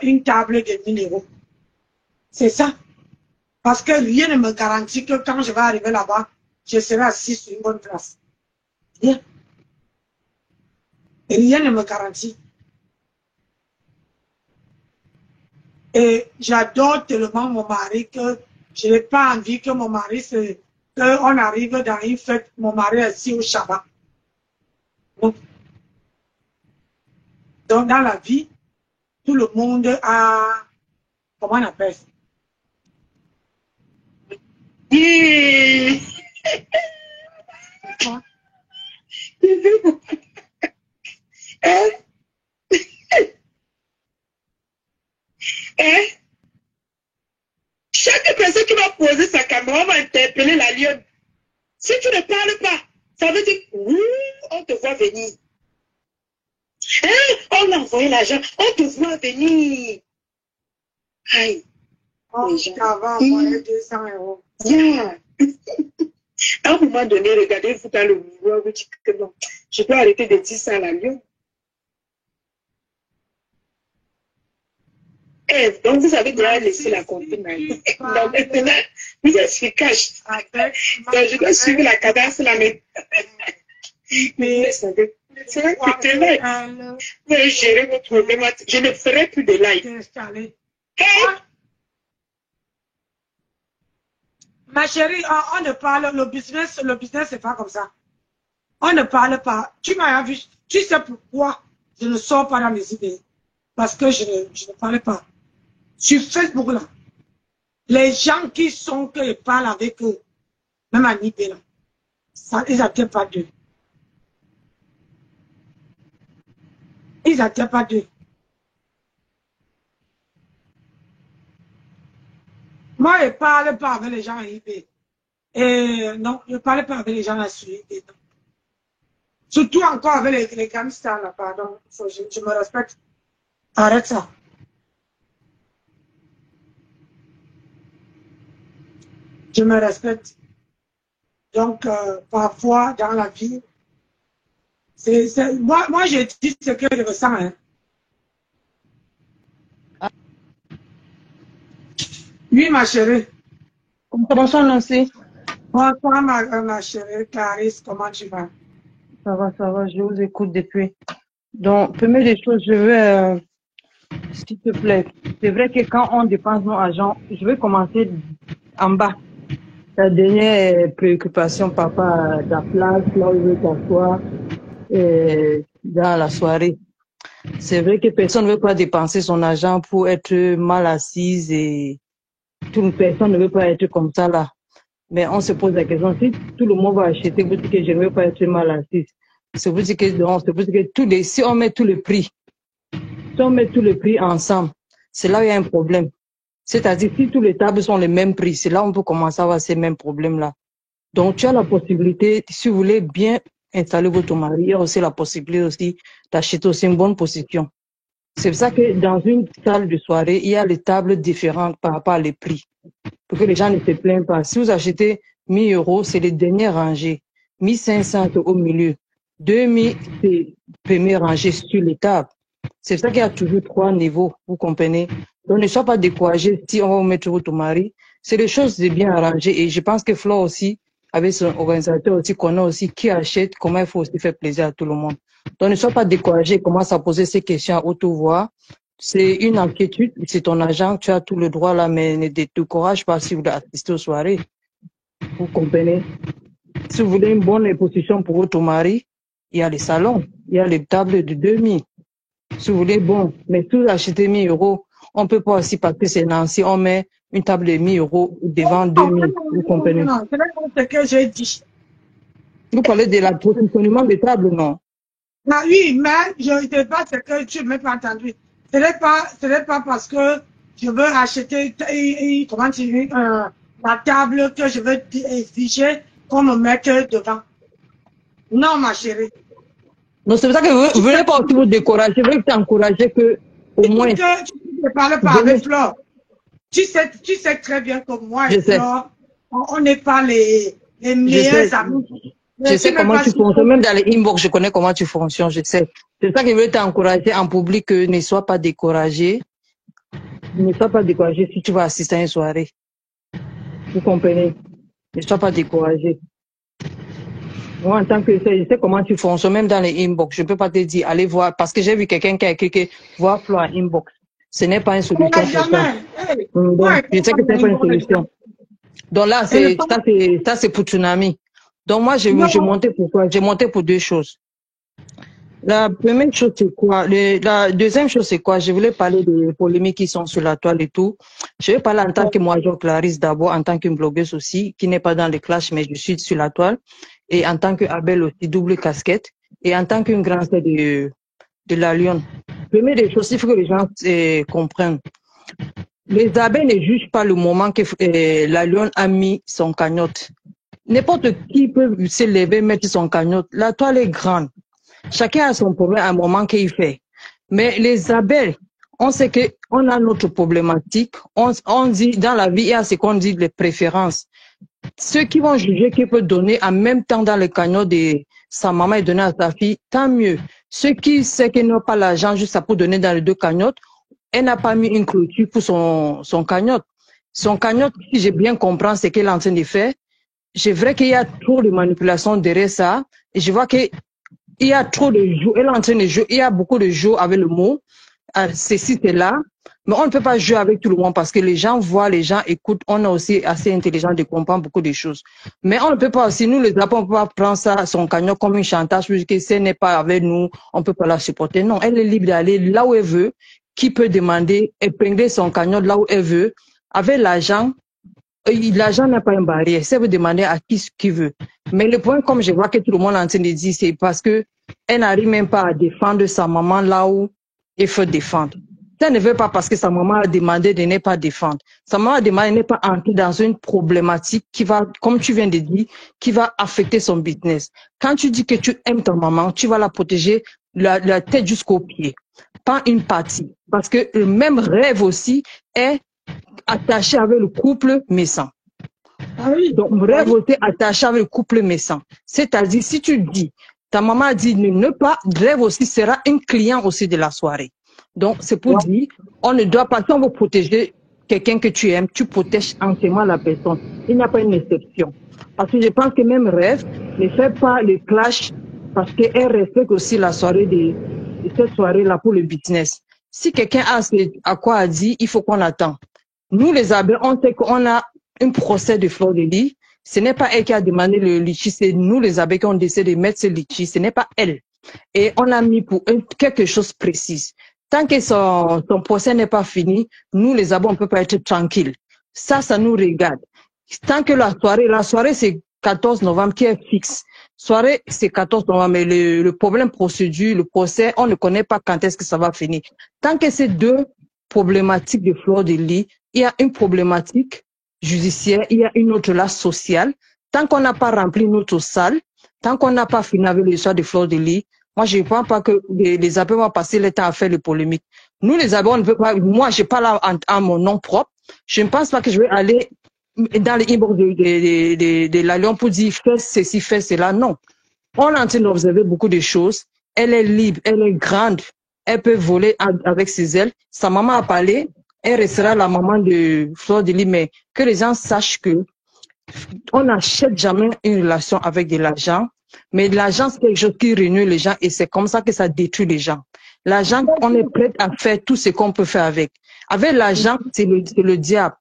une table de 1 000 €. C'est ça. Parce que rien ne me garantit que quand je vais arriver là-bas, je serai assis sur une bonne place. Rien. Et rien ne me garantit. Et j'adore tellement mon mari que je n'ai pas envie que mon mari qu'on arrive dans une fête, mon mari est assis au Shabbat. Donc, dans la vie, tout le monde a, comment on appelle ça? Chaque personne qui va poser sa caméra va interpeller la lionne. Si tu ne parles pas, ça veut dire on te voit venir. On a envoyé l'argent, on te voit venir. Aïe. Oh, ça va envoyer 200 €. Yeah. À un moment donné, regardez-vous dans le miroir, vous dites que non, je dois arrêter de dire ça à la lionne. Donc vous avez déjà laissé la copine. Donc maintenant, vous êtes sur cash. Donc je dois suivre la cadence là, mais c'est un côté là. Vous allez gérer votre problème. Je ne ferai plus de live. Ma chérie, on ne parle, le business, c'est pas comme ça. On ne parle pas. Tu m'as vu, tu sais pourquoi je ne sors pas dans les idées. Parce que je ne parle pas. Sur Facebook, là, les gens qui parlent avec eux, même à Nibé, là, ça, ils n'attirent pas d'eux. Ils n'attirent pas d'eux. Moi, je ne parle pas avec les gens à Nibé. Et non, je ne parle pas avec les gens à Nibé. Surtout encore avec les gangsters, là, pardon. Je me respecte. Arrête ça. je me respecte. Donc, parfois, dans la vie, moi, je dis ce que je ressens. Hein. Oui, ma chérie. Commençons, Nancy. Bonsoir, ma chérie Clarisse, comment tu vas? Ça va, je vous écoute depuis. Donc, première des choses, je veux, s'il te plaît, c'est vrai que quand on dépense nos argent, je vais commencer en bas. La dernière préoccupation, papa, la place, là où il veut t'asseoir, dans la soirée. C'est vrai que personne ne veut pas dépenser son argent pour être mal assise et toute personne ne veut pas être comme ça là. Mais on se pose la question, si tout le monde va acheter, vous dites que je ne veux pas être mal assise. C'est vous dire que, si on met tous les prix, si on met tous les prix ensemble, c'est là où il y a un problème. C'est-à-dire, si tous les tables sont les mêmes prix, c'est là où on peut commencer à avoir ces mêmes problèmes-là. Donc, tu as la possibilité, si vous voulez bien installer votre mari, il y a aussi la possibilité aussi d'acheter aussi une bonne position. C'est pour ça que dans une salle de soirée, il y a les tables différentes par rapport à les prix. Pour que les gens ne se plaignent pas. Si vous achetez 1000 €, c'est les dernières rangées. 1500 au milieu. 2000, c'est première rangée sur les tables. C'est ça qu'il y a toujours 3 niveaux, vous comprenez? Donc ne sois pas découragé si on va vous mettre votre mari. C'est des choses de bien arrangées. Et je pense que Flo aussi, avec son organisateur aussi, connaît aussi qui achète, comment il faut aussi faire plaisir à tout le monde. Donc ne sois pas découragé, commence à poser ces questions à haute voix. C'est une inquiétude, c'est ton argent, tu as tout le droit là, mais ne te décourage pas si vous voulez assister aux soirées. Vous comprenez? Si vous voulez une bonne position pour votre mari, il y a les salons, il y a les tables de 2000. Si vous voulez, bon, mais si vous achetez 1000 €, on peut pas aussi parce que c'est Nancy, on met une table de 1000 € devant 2000. Vous comprenez? Non, c'est ce que j'ai dit. Vous parlez de la positionnement des tables, non? Ah, oui, mais je ne sais pas ce que tu m'as pas entendu. Ce n'est pas parce que je veux acheter, comment tu dis, la table que je veux exiger qu'on me mette devant. Non, ma chérie. Non, c'est pour ça que vous ne voulez pas aussi vous décourager, vous voulez t'encourager que, au moins. Tu ne parles pas avec Flore. Tu sais très bien que moi et Flore, on n'est pas les meilleurs amis. Je sais comment tu fonctionnes, même dans les inbox, je connais comment tu fonctionnes, je sais. C'est ça que je veux t'encourager en public, que ne sois pas découragé. Ne sois pas découragé si tu vas assister à une soirée. Vous comprenez? Ne sois pas découragé. Moi, en tant que je sais comment tu fonctionnes, même dans les inbox. Je ne peux pas te dire, allez voir, parce que j'ai vu quelqu'un qui a écrit que voir Flo en inbox. Ce n'est pas une solution pour ça. Donc, je sais que ce n'est pas une solution. Donc là, ça c'est pour Tsunami. Donc moi, j'ai monté pour quoi? J'ai monté pour 2 choses. La première chose, c'est quoi? La deuxième chose, c'est quoi? Je voulais parler des polémiques qui sont sur la toile et tout. Je vais parler en tant que moi, Clarisse, d'abord, en tant qu'une blogueuse aussi, qui n'est pas dans les clashs, mais je suis sur la toile. Et en tant qu'Abel aussi, double casquette. Et en tant qu'une grande sœur de la Lyon. Première des choses, il faut que les gens comprennent. Les abeilles ne jugent pas le moment que la Lyon a mis son cagnotte. N'importe qui peut se lever, mettre son cagnotte. La toile est grande. Chacun a son problème à un moment qu'il fait. Mais les abeilles, on sait qu'on a notre problématique. On dit, dans la vie, il y a ce qu'on dit les préférences. Ceux qui vont juger qui peut donner en même temps dans le cagnotte de sa maman et donner à sa fille, tant mieux. Ceux qui savent qu'ils n'ont pas l'argent juste pour donner dans les 2 cagnottes, elle n'a pas mis une clôture pour son cagnotte. Son cagnotte, si j'ai bien compris ce qu'elle est en train de faire, c'est vrai qu'il y a trop de manipulation derrière ça. Et je vois qu'il y a trop de jeux. Elle est en train de jouer. Il y a beaucoup de jeux avec le mot. Ceci, c'est là. Mais on ne peut pas jouer avec tout le monde parce que les gens voient, les gens écoutent. On est aussi assez intelligent de comprendre beaucoup de choses. Mais on ne peut pas aussi, nous les Lapons, on ne peut pas prendre ça, son cagnotte comme une chantage, puisque si elle n'est pas avec nous, on ne peut pas la supporter. Non, elle est libre d'aller là où elle veut. Qui peut demander, épingler son cagnotte là où elle veut. Avec l'argent, l'argent n'a pas une barrière. Ça veut demander à qui ce qu'il veut. Mais le point, comme je vois que tout le monde est en train de dire, c'est parce que elle n'arrive même pas à défendre sa maman là où il faut défendre. Ça ne veut pas parce que sa maman a demandé de ne pas défendre. Sa maman a demandé de ne pas entrer dans une problématique qui va, comme tu viens de dire, qui va affecter son business. Quand tu dis que tu aimes ta maman, tu vas la protéger la tête jusqu'aux pieds. Pas une partie. Parce que le même rêve aussi est attaché avec le couple méchant. Ah oui. Donc, rêve aussi attaché avec le couple méchant. C'est-à-dire, si tu dis, ta maman a dit ne pas, rêve aussi sera un client aussi de la soirée. Donc, c'est pour dire, on ne doit pas, si on veut protéger quelqu'un que tu aimes, tu protèges entièrement la personne. Il n'y a pas une exception. Parce que je pense que même rêve ne fait pas le clash parce qu'elle respecte aussi la soirée de cette soirée-là pour le business. Si quelqu'un a à quoi à dire, il faut qu'on attend. Nous, les abeilles, on sait qu'on a un procès de fleur de lis. Ce n'est pas elle qui a demandé le litchi, c'est nous, les abeilles, qui ont décidé de mettre ce litchi. Ce n'est pas elle. Et on a mis pour quelque chose de précis. Tant que son procès n'est pas fini, nous, les abeilles, on ne peut pas être tranquille. Ça nous regarde. Tant que la soirée, c'est 14 novembre qui est fixe. Soirée, c'est 14 novembre, mais le problème procédure, le procès, on ne connaît pas quand est-ce que ça va finir. Tant que ces deux problématiques de fleur de lis, il y a une problématique judiciaire, il y a une autre là sociale. Tant qu'on n'a pas rempli notre salle, tant qu'on n'a pas fini avec l'histoire de fleur de lis, moi, je ne pense pas que les abeilles vont passer le temps à faire les polémiques. Nous, les abeilles, on ne peut pas, moi, je parle en mon nom propre. Je ne pense pas que je vais aller dans les inbox de la Lyon pour dire fais ceci, fais cela. Non. On est en train d'observer beaucoup de choses. Elle est libre, elle est grande. Elle peut voler avec ses ailes. Sa maman a parlé. Elle restera la maman de Fleur de Lis, mais que les gens sachent que on n'achète jamais une relation avec de l'argent, mais l'argent, c'est quelque chose qui réunit les gens et c'est comme ça que ça détruit les gens. L'argent, on est prêt à faire tout ce qu'on peut faire avec. Avec l'argent, c'est le diable.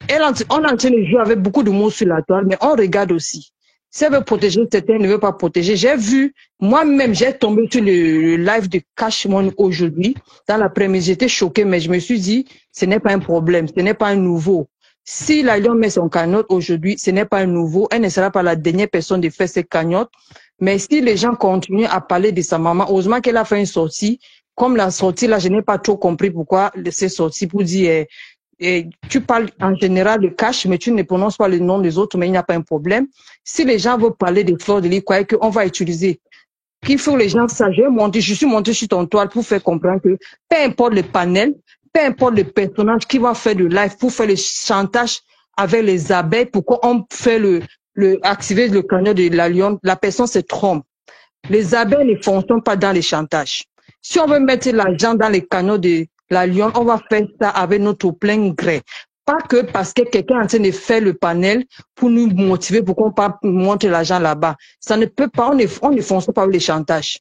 On est en train de jouer avec beaucoup de mots sur la toile, mais on regarde aussi. Si elle veut protéger, certains ne veut pas protéger. J'ai vu, moi-même, j'ai tombé sur le live de Cash Money aujourd'hui. Dans l'après-midi, j'étais choquée, mais je me suis dit, ce n'est pas un problème, ce n'est pas un nouveau. Si la Lyon met son cagnotte aujourd'hui, ce n'est pas un nouveau. Elle ne sera pas la dernière personne de faire cette cagnotte. Mais si les gens continuent à parler de sa maman, heureusement qu'elle a fait une sortie. Comme la sortie, là, je n'ai pas trop compris pourquoi c'est sorti pour dire... Et tu parles en général de Cash, mais tu ne prononces pas le nom des autres, mais il n'y a pas un problème. Si les gens veulent parler de Fleur de Lis, quoi, qu'on va utiliser, qu'il faut que les gens sachent, je suis monté sur ton toile pour faire comprendre que peu importe le panel, peu importe le personnage qui va faire le live pour faire le chantage avec les abeilles, pourquoi on fait activer le canot de la Lyon, la personne se trompe. Les abeilles ne fonctionnent pas dans les chantages. Si on veut mettre l'argent dans les canaux de la Lyon, on va faire ça avec notre plein gré. Pas que parce que quelqu'un est en train de faire le panel pour nous motiver, pour qu'on montre l'argent là-bas. Ça ne peut pas, on ne fonctionne pas avec les chantages.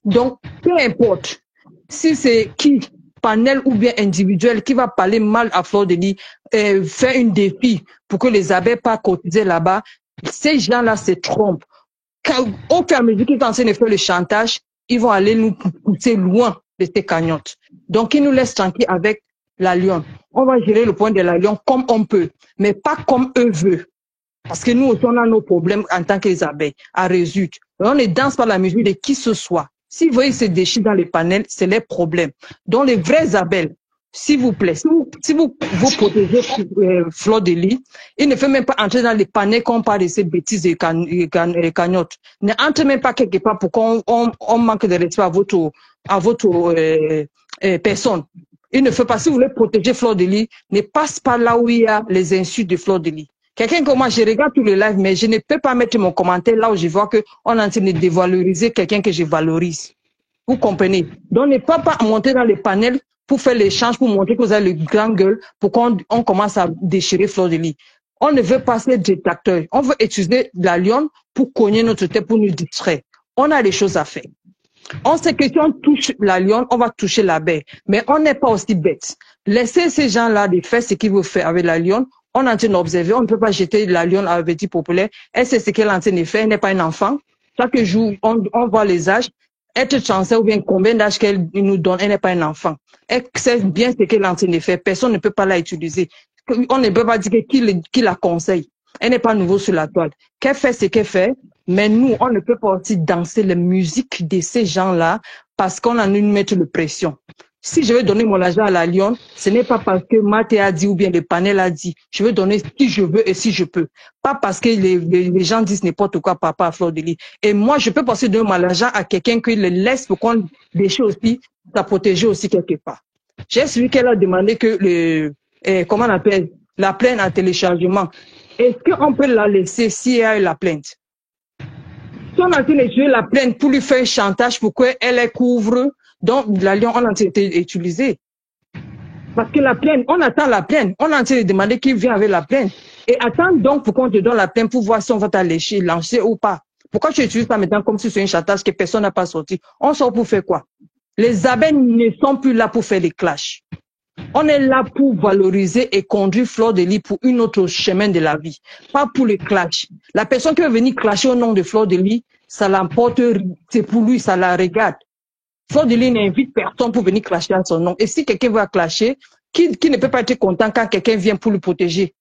Donc, peu importe si c'est qui, panel ou bien individuel, qui va parler mal à Fleur de Lis, faire une défi pour que les abeilles pas cotiser là-bas, ces gens-là se trompent. Au fur et à mesure qu'ils sont en train de faire le chantage, ils vont aller nous pousser loin de ces cagnottes. Donc, ils nous laissent tranquilles avec la Lyon. On va gérer le point de la Lyon comme on peut, mais pas comme eux veulent. Parce que nous aussi, on a nos problèmes en tant que les abeilles à résoudre. On ne danse pas la mesure de qui ce soit. Si vous voyez se déchirer dans les panels, c'est les problèmes. Donc, les vrais abeilles, s'il vous plaît, si vous protégez Fleur de Lis, il ne fait même pas entrer dans les panels qu'on parle de ces bêtises et cagnottes. Ne entre même pas quelque part pour qu'on manque de respect à votre personne. Il ne fait pas, si vous voulez protéger Fleur de Lis, ne passe pas là où il y a les insultes de Fleur de Lis. Quelqu'un comme moi, je regarde tous les lives, mais je ne peux pas mettre mon commentaire là où je vois qu'on est en train de dévaloriser quelqu'un que je valorise. Vous comprenez? Donc, ne pas monter dans les panels pour faire l'échange, pour montrer que vous avez le grand gueule, pour qu'on commence à déchirer Fleur de Lis. On ne veut pas ser détracteur. On veut utiliser la Lyon pour cogner notre tête, pour nous distraire. On a des choses à faire. On sait que si on touche la Lyon, on va toucher l'abeille. Mais on n'est pas aussi bête. Laissez ces gens-là de faire ce qu'ils veulent faire avec la Lyon. On est en train d'observer. On ne peut pas jeter la Lyon à Petit Populaire. Elle sait ce qu'elle est en train de faire. Elle n'est pas un enfant. Chaque jour, on voit les âges. Être chanceux ou bien combien d'âge qu'elle nous donne, elle n'est pas un enfant. Elle sait bien ce qu'elle est en train de faire. Personne ne peut pas la utiliser. On ne peut pas dire qui la conseille. Elle n'est pas nouveau sur la toile. Qu'elle fait ce qu'elle fait, mais nous, on ne peut pas aussi danser la musique de ces gens-là parce qu'on a nous mettre de pression. Si je veux donner mon argent à la Lyon, ce n'est pas parce que Maté a dit ou bien le panel a dit. Je veux donner si je veux et si je peux. Pas parce que les gens disent n'importe quoi par rapport à Fleur de Lis. Et moi, je peux passer de mon argent à quelqu'un qui le laisse pour qu'on déchire aussi, ça protéger aussi quelque part. J'ai suivi qu'elle a demandé que comment on appelle, la plainte en téléchargement. est-ce qu'on peut la laisser si elle a eu la plainte? Si on a été jouer la plainte pour lui faire un chantage pour qu'elle couvre, donc la lion, on a été utilisé. Parce que la plainte, on attend la plainte. On a été demandé qui vient avec la plainte. Et attends donc pour qu'on te donne la plainte pour voir si on va t'allécher, lancer ou pas. Pourquoi tu utilises ça maintenant comme si c'est un chantage que personne n'a pas sorti? On sort pour faire quoi? Les abeilles ne sont plus là pour faire des clashs. On est là pour valoriser et conduire Fleur de Lys pour une autre chemin de la vie. Pas pour les clashs. La personne qui veut venir clasher au nom de Fleur de Lys, ça l'emporte, c'est pour lui, ça la regarde. Fleur de Lys n'invite personne pour venir clasher à son nom. Et si quelqu'un va clasher, qui ne peut pas être content quand quelqu'un vient pour le protéger?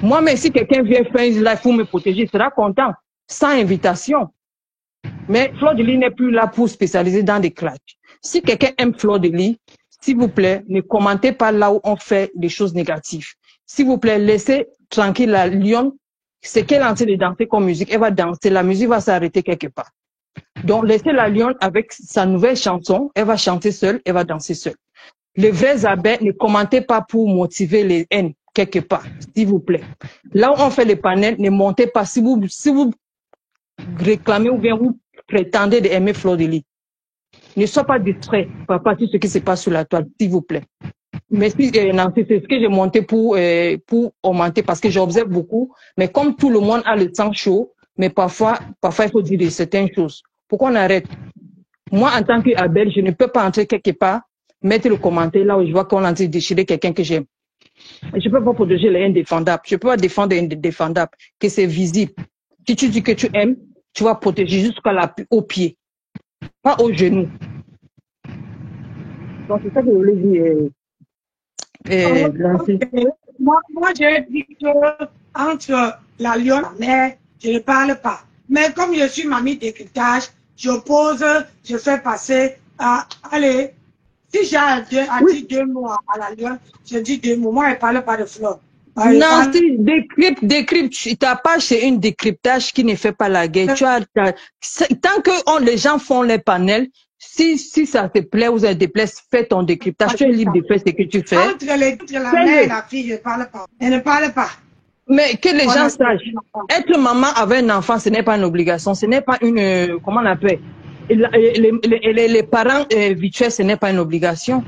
Moi, mais si quelqu'un vient faire une live pour me protéger, il sera content, sans invitation. Mais Fleur de Lys n'est plus là pour spécialiser dans des clashs. Si quelqu'un aime Fleur de Lys, s'il vous plaît, ne commentez pas là où on fait des choses négatives. S'il vous plaît, laissez tranquille la lionne. C'est qu'elle est en train de danser comme musique. Elle va danser. La musique va s'arrêter quelque part. Donc, laissez la lionne avec sa nouvelle chanson. Elle va chanter seule. Elle va danser seule. Les vrais abeilles, ne commentez pas pour motiver les haines quelque part. S'il vous plaît. Là où on fait les panels, ne montez pas. Si vous réclamez ou bien vous prétendez d'aimer Fleur de Lys, ne sois pas distrait par rapport à ce qui se passe sur la toile, s'il vous plaît. Mais si, Nancy, c'est ce que j'ai monté pour augmenter parce que j'observe beaucoup. Mais comme tout le monde a le sang chaud, mais parfois il faut dire certaines choses. Pourquoi on arrête? Moi, en tant qu'Abel, je ne peux pas entrer quelque part, mettre le commentaire là où je vois qu'on est en train de déchirer quelqu'un que j'aime. Je ne peux pas protéger les indéfendables. Je ne peux pas défendre les indéfendables, que c'est visible. Si tu dis que tu aimes, tu vas protéger jusqu'au pied. Pas aux genoux. Donc, c'est ça que je voulais dire. Moi, j'ai dit que entre la lionne et la mère, je ne parle pas. Mais comme je suis mamie d'écritage, j'oppose, je fais passer à, allez, si j'ai dit 2 mots à la lionne, je dis 2 mots. Moi, je ne parle pas de Fleur. Non, si décrypte, ta page, c'est une décryptage qui ne fait pas la guerre. Tant que les gens font les panels, si ça te plaît ou ça te déplaît, fais ton décryptage. Tu es libre de faire ce que tu fais. Entre la mère et la fille, je ne parle pas. Elle ne parle pas. Mais que les gens sachent, être maman avec un enfant, ce n'est pas une obligation, ce n'est pas une, comment on appelle, les parents virtuels, ce n'est pas une obligation.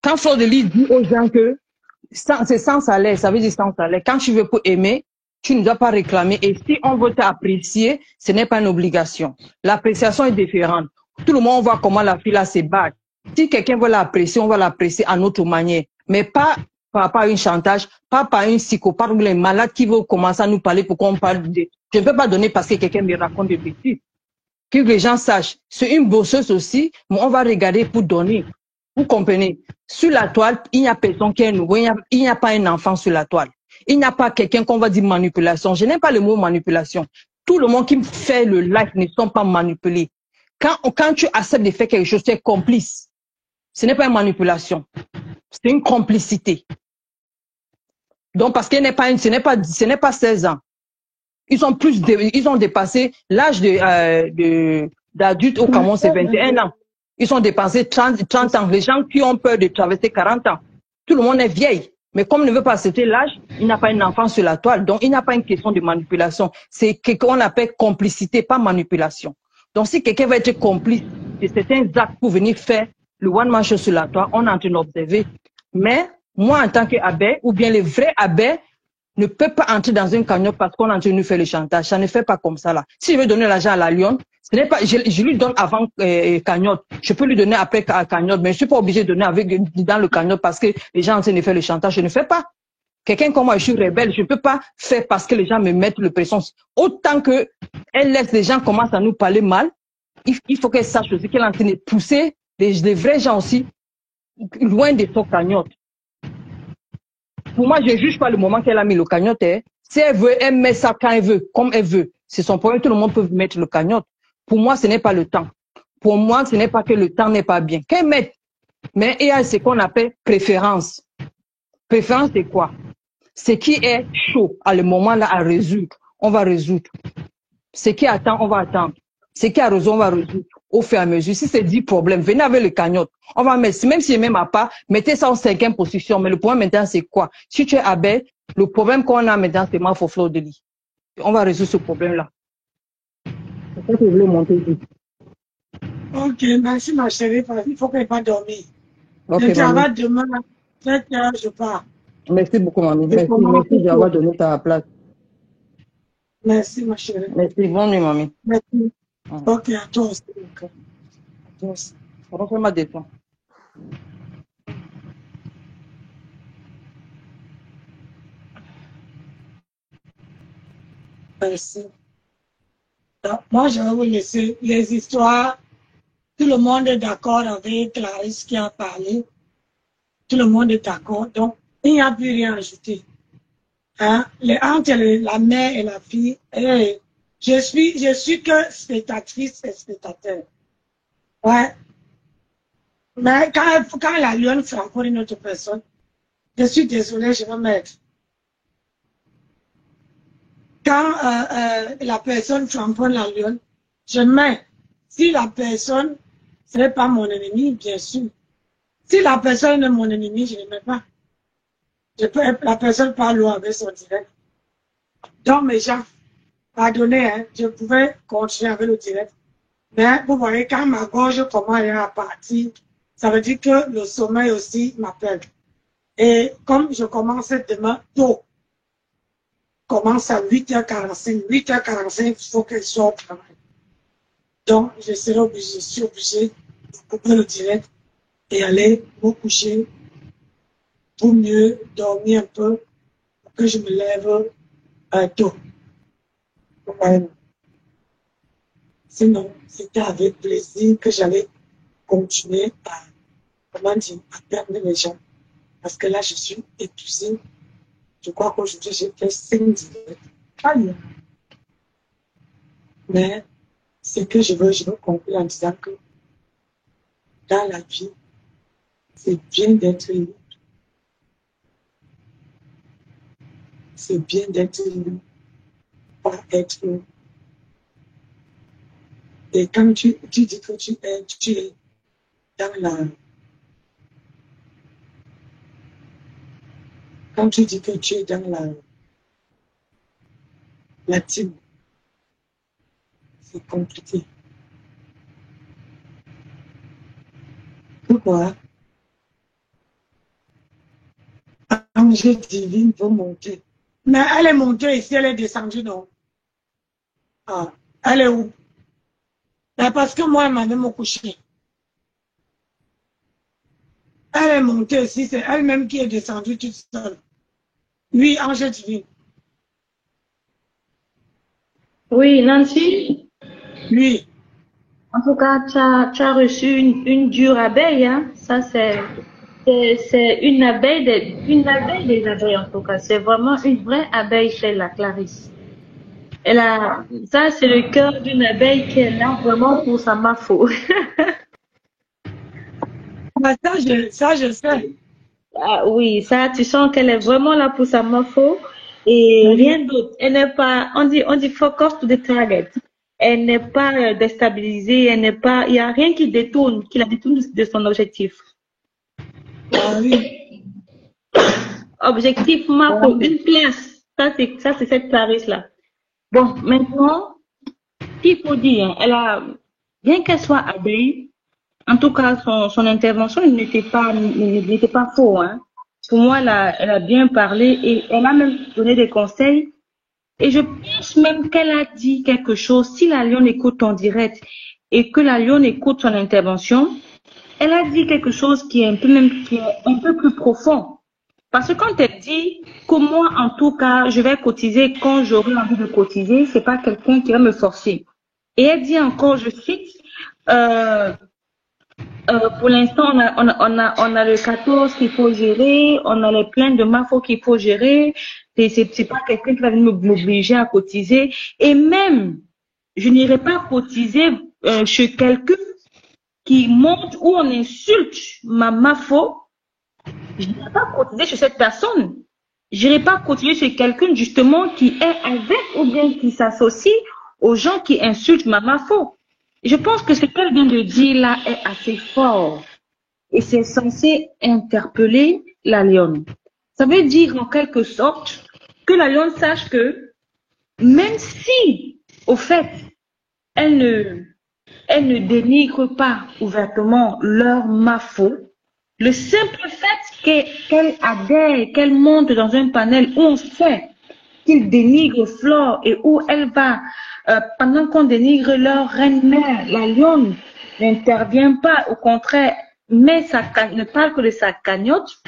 Quand Fleur de Lys dit aux gens que c'est sans salaire, ça veut dire sans salaire. Quand tu veux pour aimer, tu ne dois pas réclamer. Et si on veut t'apprécier, ce n'est pas une obligation. L'appréciation est différente. Tout le monde voit comment la fille là se bat. Si quelqu'un veut l'apprécier, on va l'apprécier à notre manière. Mais pas par un chantage, pas par un psychopathe ou les malades qui veulent commencer à nous parler pour qu'on parle de... Je ne peux pas donner parce que quelqu'un me raconte des bêtises. Que les gens sachent. C'est une bosseuse aussi, mais on va regarder pour donner. Vous comprenez? Sur la toile, il n'y a personne qui est nouveau. Il n'y a pas un enfant sur la toile. Il n'y a pas quelqu'un qu'on va dire manipulation. Je n'aime pas le mot manipulation. Tout le monde qui fait le live ne sont pas manipulés. Quand tu acceptes de faire quelque chose, tu es complice. Ce n'est pas une manipulation. C'est une complicité. Donc, parce qu'il ce n'est pas 16 ans. Ils ont dépassé l'âge d'adulte au Cameroun, c'est 21 ans. Ils ont dépassé 30 ans. Les gens qui ont peur de traverser 40 ans. Tout le monde est vieil. Mais comme il ne veut pas accepter l'âge, il n'a pas un enfant sur la toile. Donc, il n'a pas une question de manipulation. C'est ce qu'on appelle complicité, pas manipulation. Donc, si quelqu'un va être complice de certains actes pour venir faire le one-man show sur la toile, on est en train d'observer. Mais, moi, en tant qu'abbé, ou bien les vrais abbés, ne peuvent pas entrer dans une cagnotte parce qu'on est en train de nous faire le chantage. Ça ne fait pas comme ça, là. Si je veux donner l'argent à la lionne, ce n'est pas, je lui donne avant cagnotte. Je peux lui donner après cagnotte, mais je suis pas obligé de donner dans le cagnotte parce que les gens sont en train de faire le chantage. Je ne fais pas. Quelqu'un comme moi, je suis rebelle, je ne peux pas faire parce que les gens me mettent le pression. Autant que elle laisse les gens commencent à nous parler mal, il faut qu'elle sache aussi qu'elle est en train de pousser les vrais gens aussi loin de son cagnotte. Pour moi, je ne juge pas le moment qu'elle a mis le cagnotte. Si elle veut, elle met ça quand elle veut, comme elle veut. C'est son problème, tout le monde peut mettre le cagnotte. Pour moi, ce n'est pas le temps. Pour moi, ce n'est pas que le temps n'est pas bien. Qu'elle mette. Mais il y a ce qu'on appelle préférence. Préférence, c'est quoi? Ce qui est chaud à le moment là à résoudre, on va résoudre. Ce qui attend, on va attendre. Ce qui a raison, on va résoudre au fur et à mesure. Si c'est 10 problèmes, venez avec le cagnotte. On va mettre, même si même à pas, mettez ça en 5e position. Mais le point maintenant, c'est quoi? Si tu es abbé, Le problème qu'on a maintenant, c'est ma fleur de lit. On va résoudre ce problème-là. C'est ça que je voulais monter ici. Ok, merci ma chérie, parce qu'il faut qu'elle pas dormir. Ok, Je travaille mamie. demain, 7h, je pars. Merci beaucoup, mamie. Je Merci, commence merci d'avoir tôt. donné ta place. Merci ma chérie. Merci, bonne nuit, mamie. Merci. Ok, à toi aussi. Ok. À toi aussi. Refais-moi des temps. Merci. Donc, moi, je vais vous laisser les histoires. Tout le monde est d'accord avec Clarisse qui a parlé. Tout le monde est d'accord. Donc, il n'y a plus rien à ajouter. Hein? Entre la mère et la fille, je suis que spectatrice et spectateur. Ouais. Mais quand la lionne frappe une autre personne, je suis désolée, je vais mettre. Quand la personne tamponne la lionne, je mets. Si la personne ce n'est pas mon ennemi, bien sûr. Si la personne est mon ennemi, je ne mets pas. La personne parle avec son direct. Donc, mes gens, pardonnez, hein, je pouvais continuer avec le direct. Mais vous voyez, quand ma gorge commence à partir, ça veut dire que le sommeil aussi m'appelle. Et comme je commence demain tôt, commence à 8h45. 8h45, il faut qu'elle soit au travail. Donc, je suis obligé de couper le direct et aller me coucher pour mieux dormir un peu, pour que je me lève tôt. Ouais. Sinon, c'était avec plaisir que j'allais continuer à, comment dire, à perdre les gens. Parce que là, je suis épuisée. Je crois qu'aujourd'hui, j'ai fait 5 directs. Aïe. Mais ce que je veux conclure en disant que dans la vie, c'est bien d'être libre. C'est bien d'être libre, pas être libre. Et quand tu dis que tu es dans la... Quand tu dis que tu es dans la team, c'est compliqué. Pourquoi? Angèle divine veut monter. Mais elle est montée ici, elle est descendue, non? Ah, elle est où? Mais parce que moi, elle m'a même couché. Elle est montée ici, c'est elle-même qui est descendue toute seule. Oui, Angèle divine. Oui, Nancy. Oui. En tout cas, tu as reçu une dure abeille, hein? Ça, c'est une abeille des abeilles, en tout cas. C'est vraiment une vraie abeille chez la Clarisse. Ça, c'est le cœur d'une abeille qui est là vraiment pour sa mafo. Ça, je sais. Ah, oui, ça, tu sens qu'elle est vraiment là pour sa mafo et rien d'autre. Elle n'est pas, on dit focus to the target. Elle n'est pas déstabilisée, il n'y a rien qui la détourne de son objectif. Ah oui. Objectif mafo, une place. Ça, c'est cette Clarisse-là. Bon, maintenant, il faut dire, bien qu'elle soit abeille, en tout cas, son intervention n'était pas faux, hein. Pour moi, elle a bien parlé et elle a même donné des conseils. Et je pense même qu'elle a dit quelque chose. Si la lionne écoute ton direct et que la lionne écoute son intervention, elle a dit quelque chose qui est un peu plus profond. Parce que quand elle dit que moi, en tout cas, je vais cotiser quand j'aurai envie de cotiser, c'est pas quelqu'un qui va me forcer. Et elle dit encore, je cite, pour l'instant, on a le 14 qu'il faut gérer, on a les plaintes de mafo qu'il faut gérer. C'est pas quelqu'un qui va venir m'obliger à cotiser. Et même, je n'irai pas cotiser chez quelqu'un qui monte ou on insulte ma mafo. Je n'irai pas cotiser chez cette personne. Je n'irai pas cotiser chez quelqu'un justement qui est avec ou bien qui s'associe aux gens qui insultent ma mafo. Je pense que ce qu'elle vient de dire là est assez fort et c'est censé interpeller la lionne. Ça veut dire en quelque sorte que la lionne sache que même si, au fait, elle ne dénigre pas ouvertement leur mafo, le simple fait qu'elle adhère, qu'elle monte dans un panel où on sait qu'il dénigre Flore et où elle va, pendant qu'on dénigre leur reine-mère, la lionne n'intervient pas, au contraire, mais ne parle que de sa cagnotte,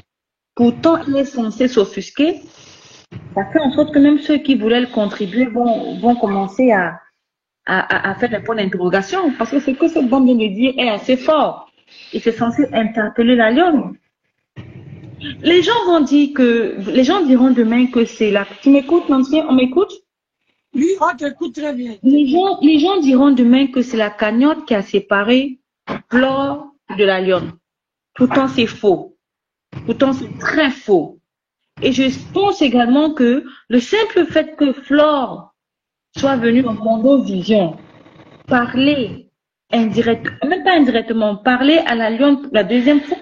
pourtant elle est censée s'offusquer. Ça fait en sorte que même ceux qui voulaient le contribuer vont commencer à faire des points d'interrogation, parce que ce que cette dame vient de dire est assez fort. Et c'est censé interpeller la lionne. Les gens diront demain que c'est la... Tu m'écoutes, Nancy? On m'écoute? Oui, on t'écoute très bien. Les gens diront demain que c'est la cagnotte qui a séparé Flore de la lionne. Pourtant, c'est faux. Pourtant, c'est très faux. Et je pense également que le simple fait que Flore soit venue en Mondovision parler indirectement, même pas indirectement, parler à la lionne la deuxième fois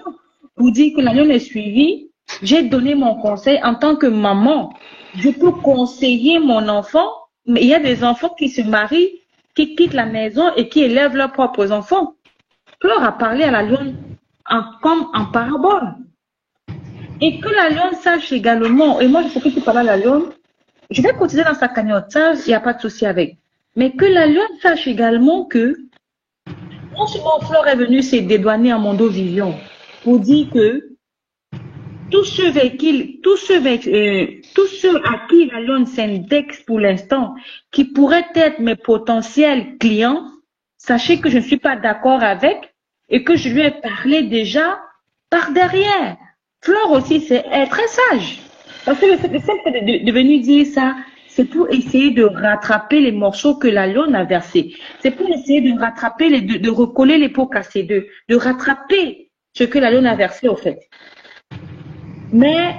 pour dire que la lionne est suivie, j'ai donné mon conseil en tant que maman. Je peux conseiller mon enfant, mais il y a des enfants qui se marient, qui quittent la maison et qui élèvent leurs propres enfants. Flore a parlé à la lionne comme en parabole. Et que la lionne sache également, et moi je sais que tu parles à la lionne, je vais cotiser dans sa cagnotte, ça, il n'y a pas de souci avec. Mais que la lionne sache également que non seulement Flore est venue se dédouaner en Mondovision pour dire que tous ceux à qui la lionne s'indexe pour l'instant, qui pourraient être mes potentiels clients, sachez que je ne suis pas d'accord avec et que je lui ai parlé déjà par derrière. Flore aussi, elle est très sage. Parce que le simple fait de venir dire ça, c'est pour essayer de rattraper les morceaux que la lionne a versés. C'est pour essayer de rattraper, de recoller les pots cassés, de rattraper ce que la lionne a versé au fait. Mais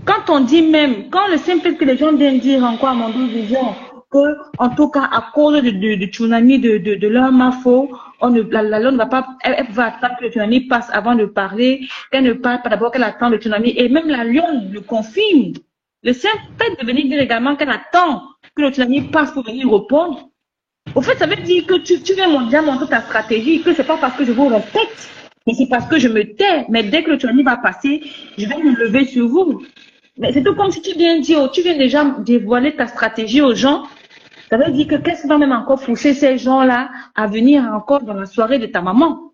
quand on dit même, quand le simple fait que les gens viennent dire encore à Mondovision que, en tout cas, à cause du tsunami de leur mafo, la lionne ne va pas, elle va attendre que le tsunami passe avant de parler, qu'elle ne parle pas d'abord, qu'elle attend le tsunami, et même la lionne le confirme. Le simple fait de venir dire également qu'elle attend que le tsunami passe pour venir répondre, au fait, ça veut dire que tu viens déjà montrer ta stratégie, que c'est pas parce que je vous respecte, mais c'est parce que je me tais. Mais dès que le tsunami va passer, je vais me lever sur vous. Mais c'est tout comme si tu viens dire, tu viens déjà dévoiler ta stratégie aux gens. Ça veut dire que qu'est-ce qui va même encore pousser ces gens-là à venir encore dans la soirée de ta maman?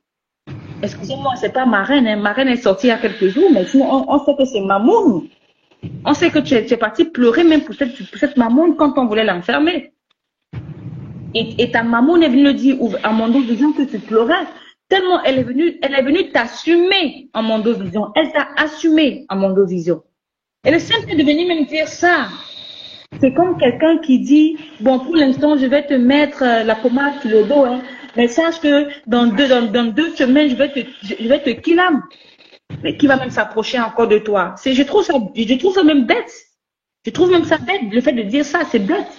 Excusez-moi, c'est pas ma reine, hein. Ma reine est sortie il y a quelques jours, mais sinon on sait que c'est Mamoun. On sait que tu es parti pleurer même pour cette Mamoun quand on voulait l'enfermer. Et ta Mamoun est venue le dire à Mondovision que tu pleurais. Tellement elle est venue t'assumer en Mondovision. Elle t'a assumé en Mondovision. Et le simple fait de venir même dire ça, c'est comme quelqu'un qui dit, bon, pour l'instant, je vais te mettre la pommade sur le dos, hein, mais sache que dans 2 semaines, je vais te killam. Mais qui va même s'approcher encore de toi? Je trouve ça même bête. Je trouve même ça bête, le fait de dire ça, c'est bête.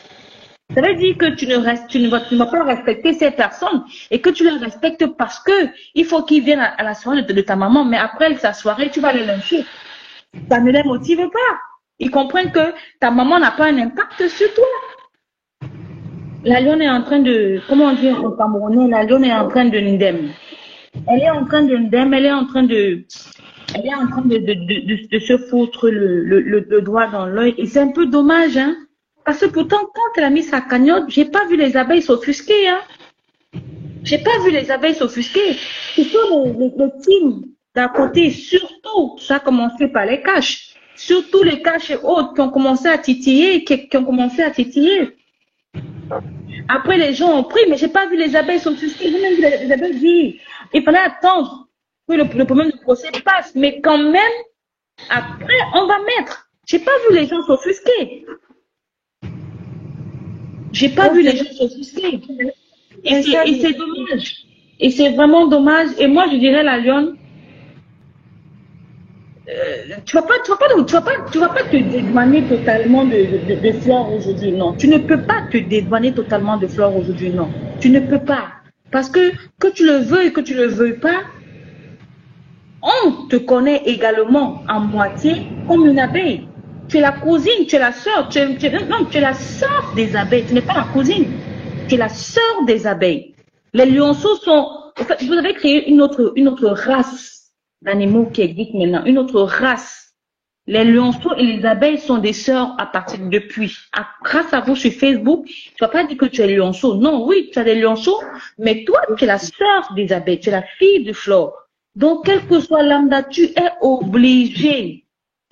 Ça veut dire que tu ne vas pas respecter ces personnes et que tu les respectes parce que il faut qu'ils viennent à la soirée de ta maman, mais après sa soirée, tu vas les lyncher. Ça ne les motive pas. Ils comprennent que ta maman n'a pas un impact sur toi. La lionne est en train de, comment dire en camerounais, la lionne est en train de ndem. Elle est en train de ndem, elle est en train de se foutre le doigt dans l'œil. Et c'est un peu dommage, hein. Parce que pourtant, quand elle a mis sa cagnotte, j'ai pas vu les abeilles s'offusquer, hein. J'ai pas vu les abeilles s'offusquer. Ce sont les teams d'à côté, surtout, ça a commencé par les caches. Surtout les caches et autres qui ont commencé à titiller, Après, les gens ont pris, mais j'ai pas vu les abeilles s'offusquer. J'ai même vu les abeilles dire, il fallait attendre que le problème de procès passe. Mais quand même, après, on va mettre. J'ai pas vu les gens s'offusquer. J'ai pas vu les gens s'offusquer. Et c'est dommage. Et c'est vraiment dommage. Et moi, je dirais la lionne, tu vas pas te dédouaner totalement de Flore aujourd'hui, non. Tu ne peux pas te dédouaner totalement de Flore aujourd'hui, non. Tu ne peux pas. Parce que tu le veuilles, que tu le veuilles pas, On te connaît également en moitié comme une abeille. Tu es la cousine, tu es la sœur, non, tu es la sœur des abeilles, tu n'es pas la cousine, tu es la sœur des abeilles. Les lionceaux sont, en fait, vous avez créé une autre race d'animaux qui existe maintenant, une autre race. Les lionceaux et les abeilles sont des sœurs à partir de depuis. Grâce à vous sur Facebook, tu vas pas dire que tu es lionceau. Non, oui, tu as des lionceaux, mais toi, tu es la sœur des abeilles, tu es la fille de Flore. Donc, quel que soit lambda, tu es obligé,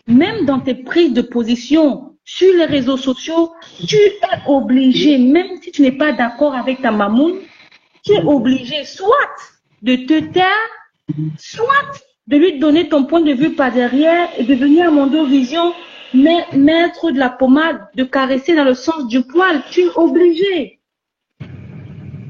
même dans tes prises de position sur les réseaux sociaux, tu es obligé, même si tu n'es pas d'accord avec ta mamoune, tu es obligé soit de te taire, soit de lui donner ton point de vue par derrière et de venir à Mondo Vision, mettre de la pommade, de caresser dans le sens du poil. Tu es obligé.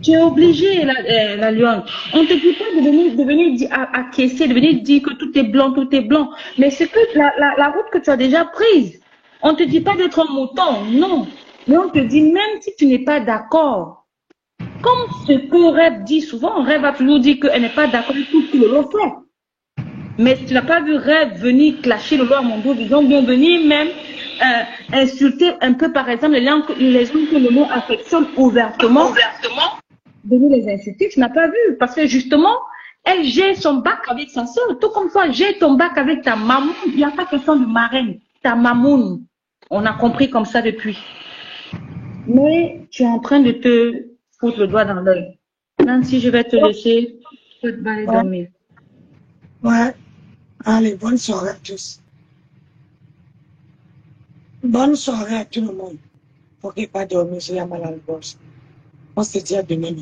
Tu es obligé, la lionne. On ne te dit pas de venir acquiescer, de venir dire que tout est blanc, tout est blanc. Mais c'est que la route que tu as déjà prise. On ne te dit pas d'être un mouton, non. Mais on te dit, même si tu n'es pas d'accord, comme ce que Rêve dit souvent, Rêve a toujours dit qu'elle n'est pas d'accord avec tout ce que le lot fait. Mais tu n'as pas vu Rêve venir clasher le lot à Mondo Vision, bien venir même insulter un peu, par exemple, les gens que le lot affectionne ouvertement. Venir les insulter, tu n'as pas vu. Parce que justement, elle gère son bac avec sa soeur. Tout comme toi, gère ton bac avec ta maman. Il n'y a pas question de marraine. Ta mamoune. On a compris comme ça depuis. Mais tu es en train de te foutre le doigt dans l'œil. Nancy, je vais te laisser. Je vais aller dormir. Ouais. Allez, bonne soirée à tous. Bonne soirée à tout le monde. Pour qu'il pas dormir, j'ai mal à la gorge. On se dit à demain.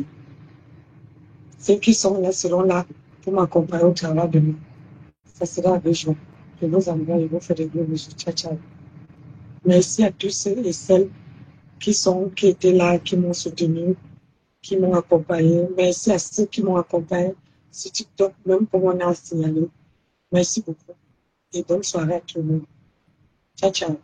Ceux qui sont là seront là pour m'accompagner au travail demain. Ça sera à 2 jours. Je vous envoie et vous fais des gros bisous. Ciao, ciao. Merci à tous ceux et celles qui étaient là, qui m'ont soutenu, qui m'ont accompagné. Merci à ceux qui m'ont accompagné sur TikTok, même pour mon a signalé. Merci beaucoup. Et bonne soirée à tout le monde. Ciao, ciao.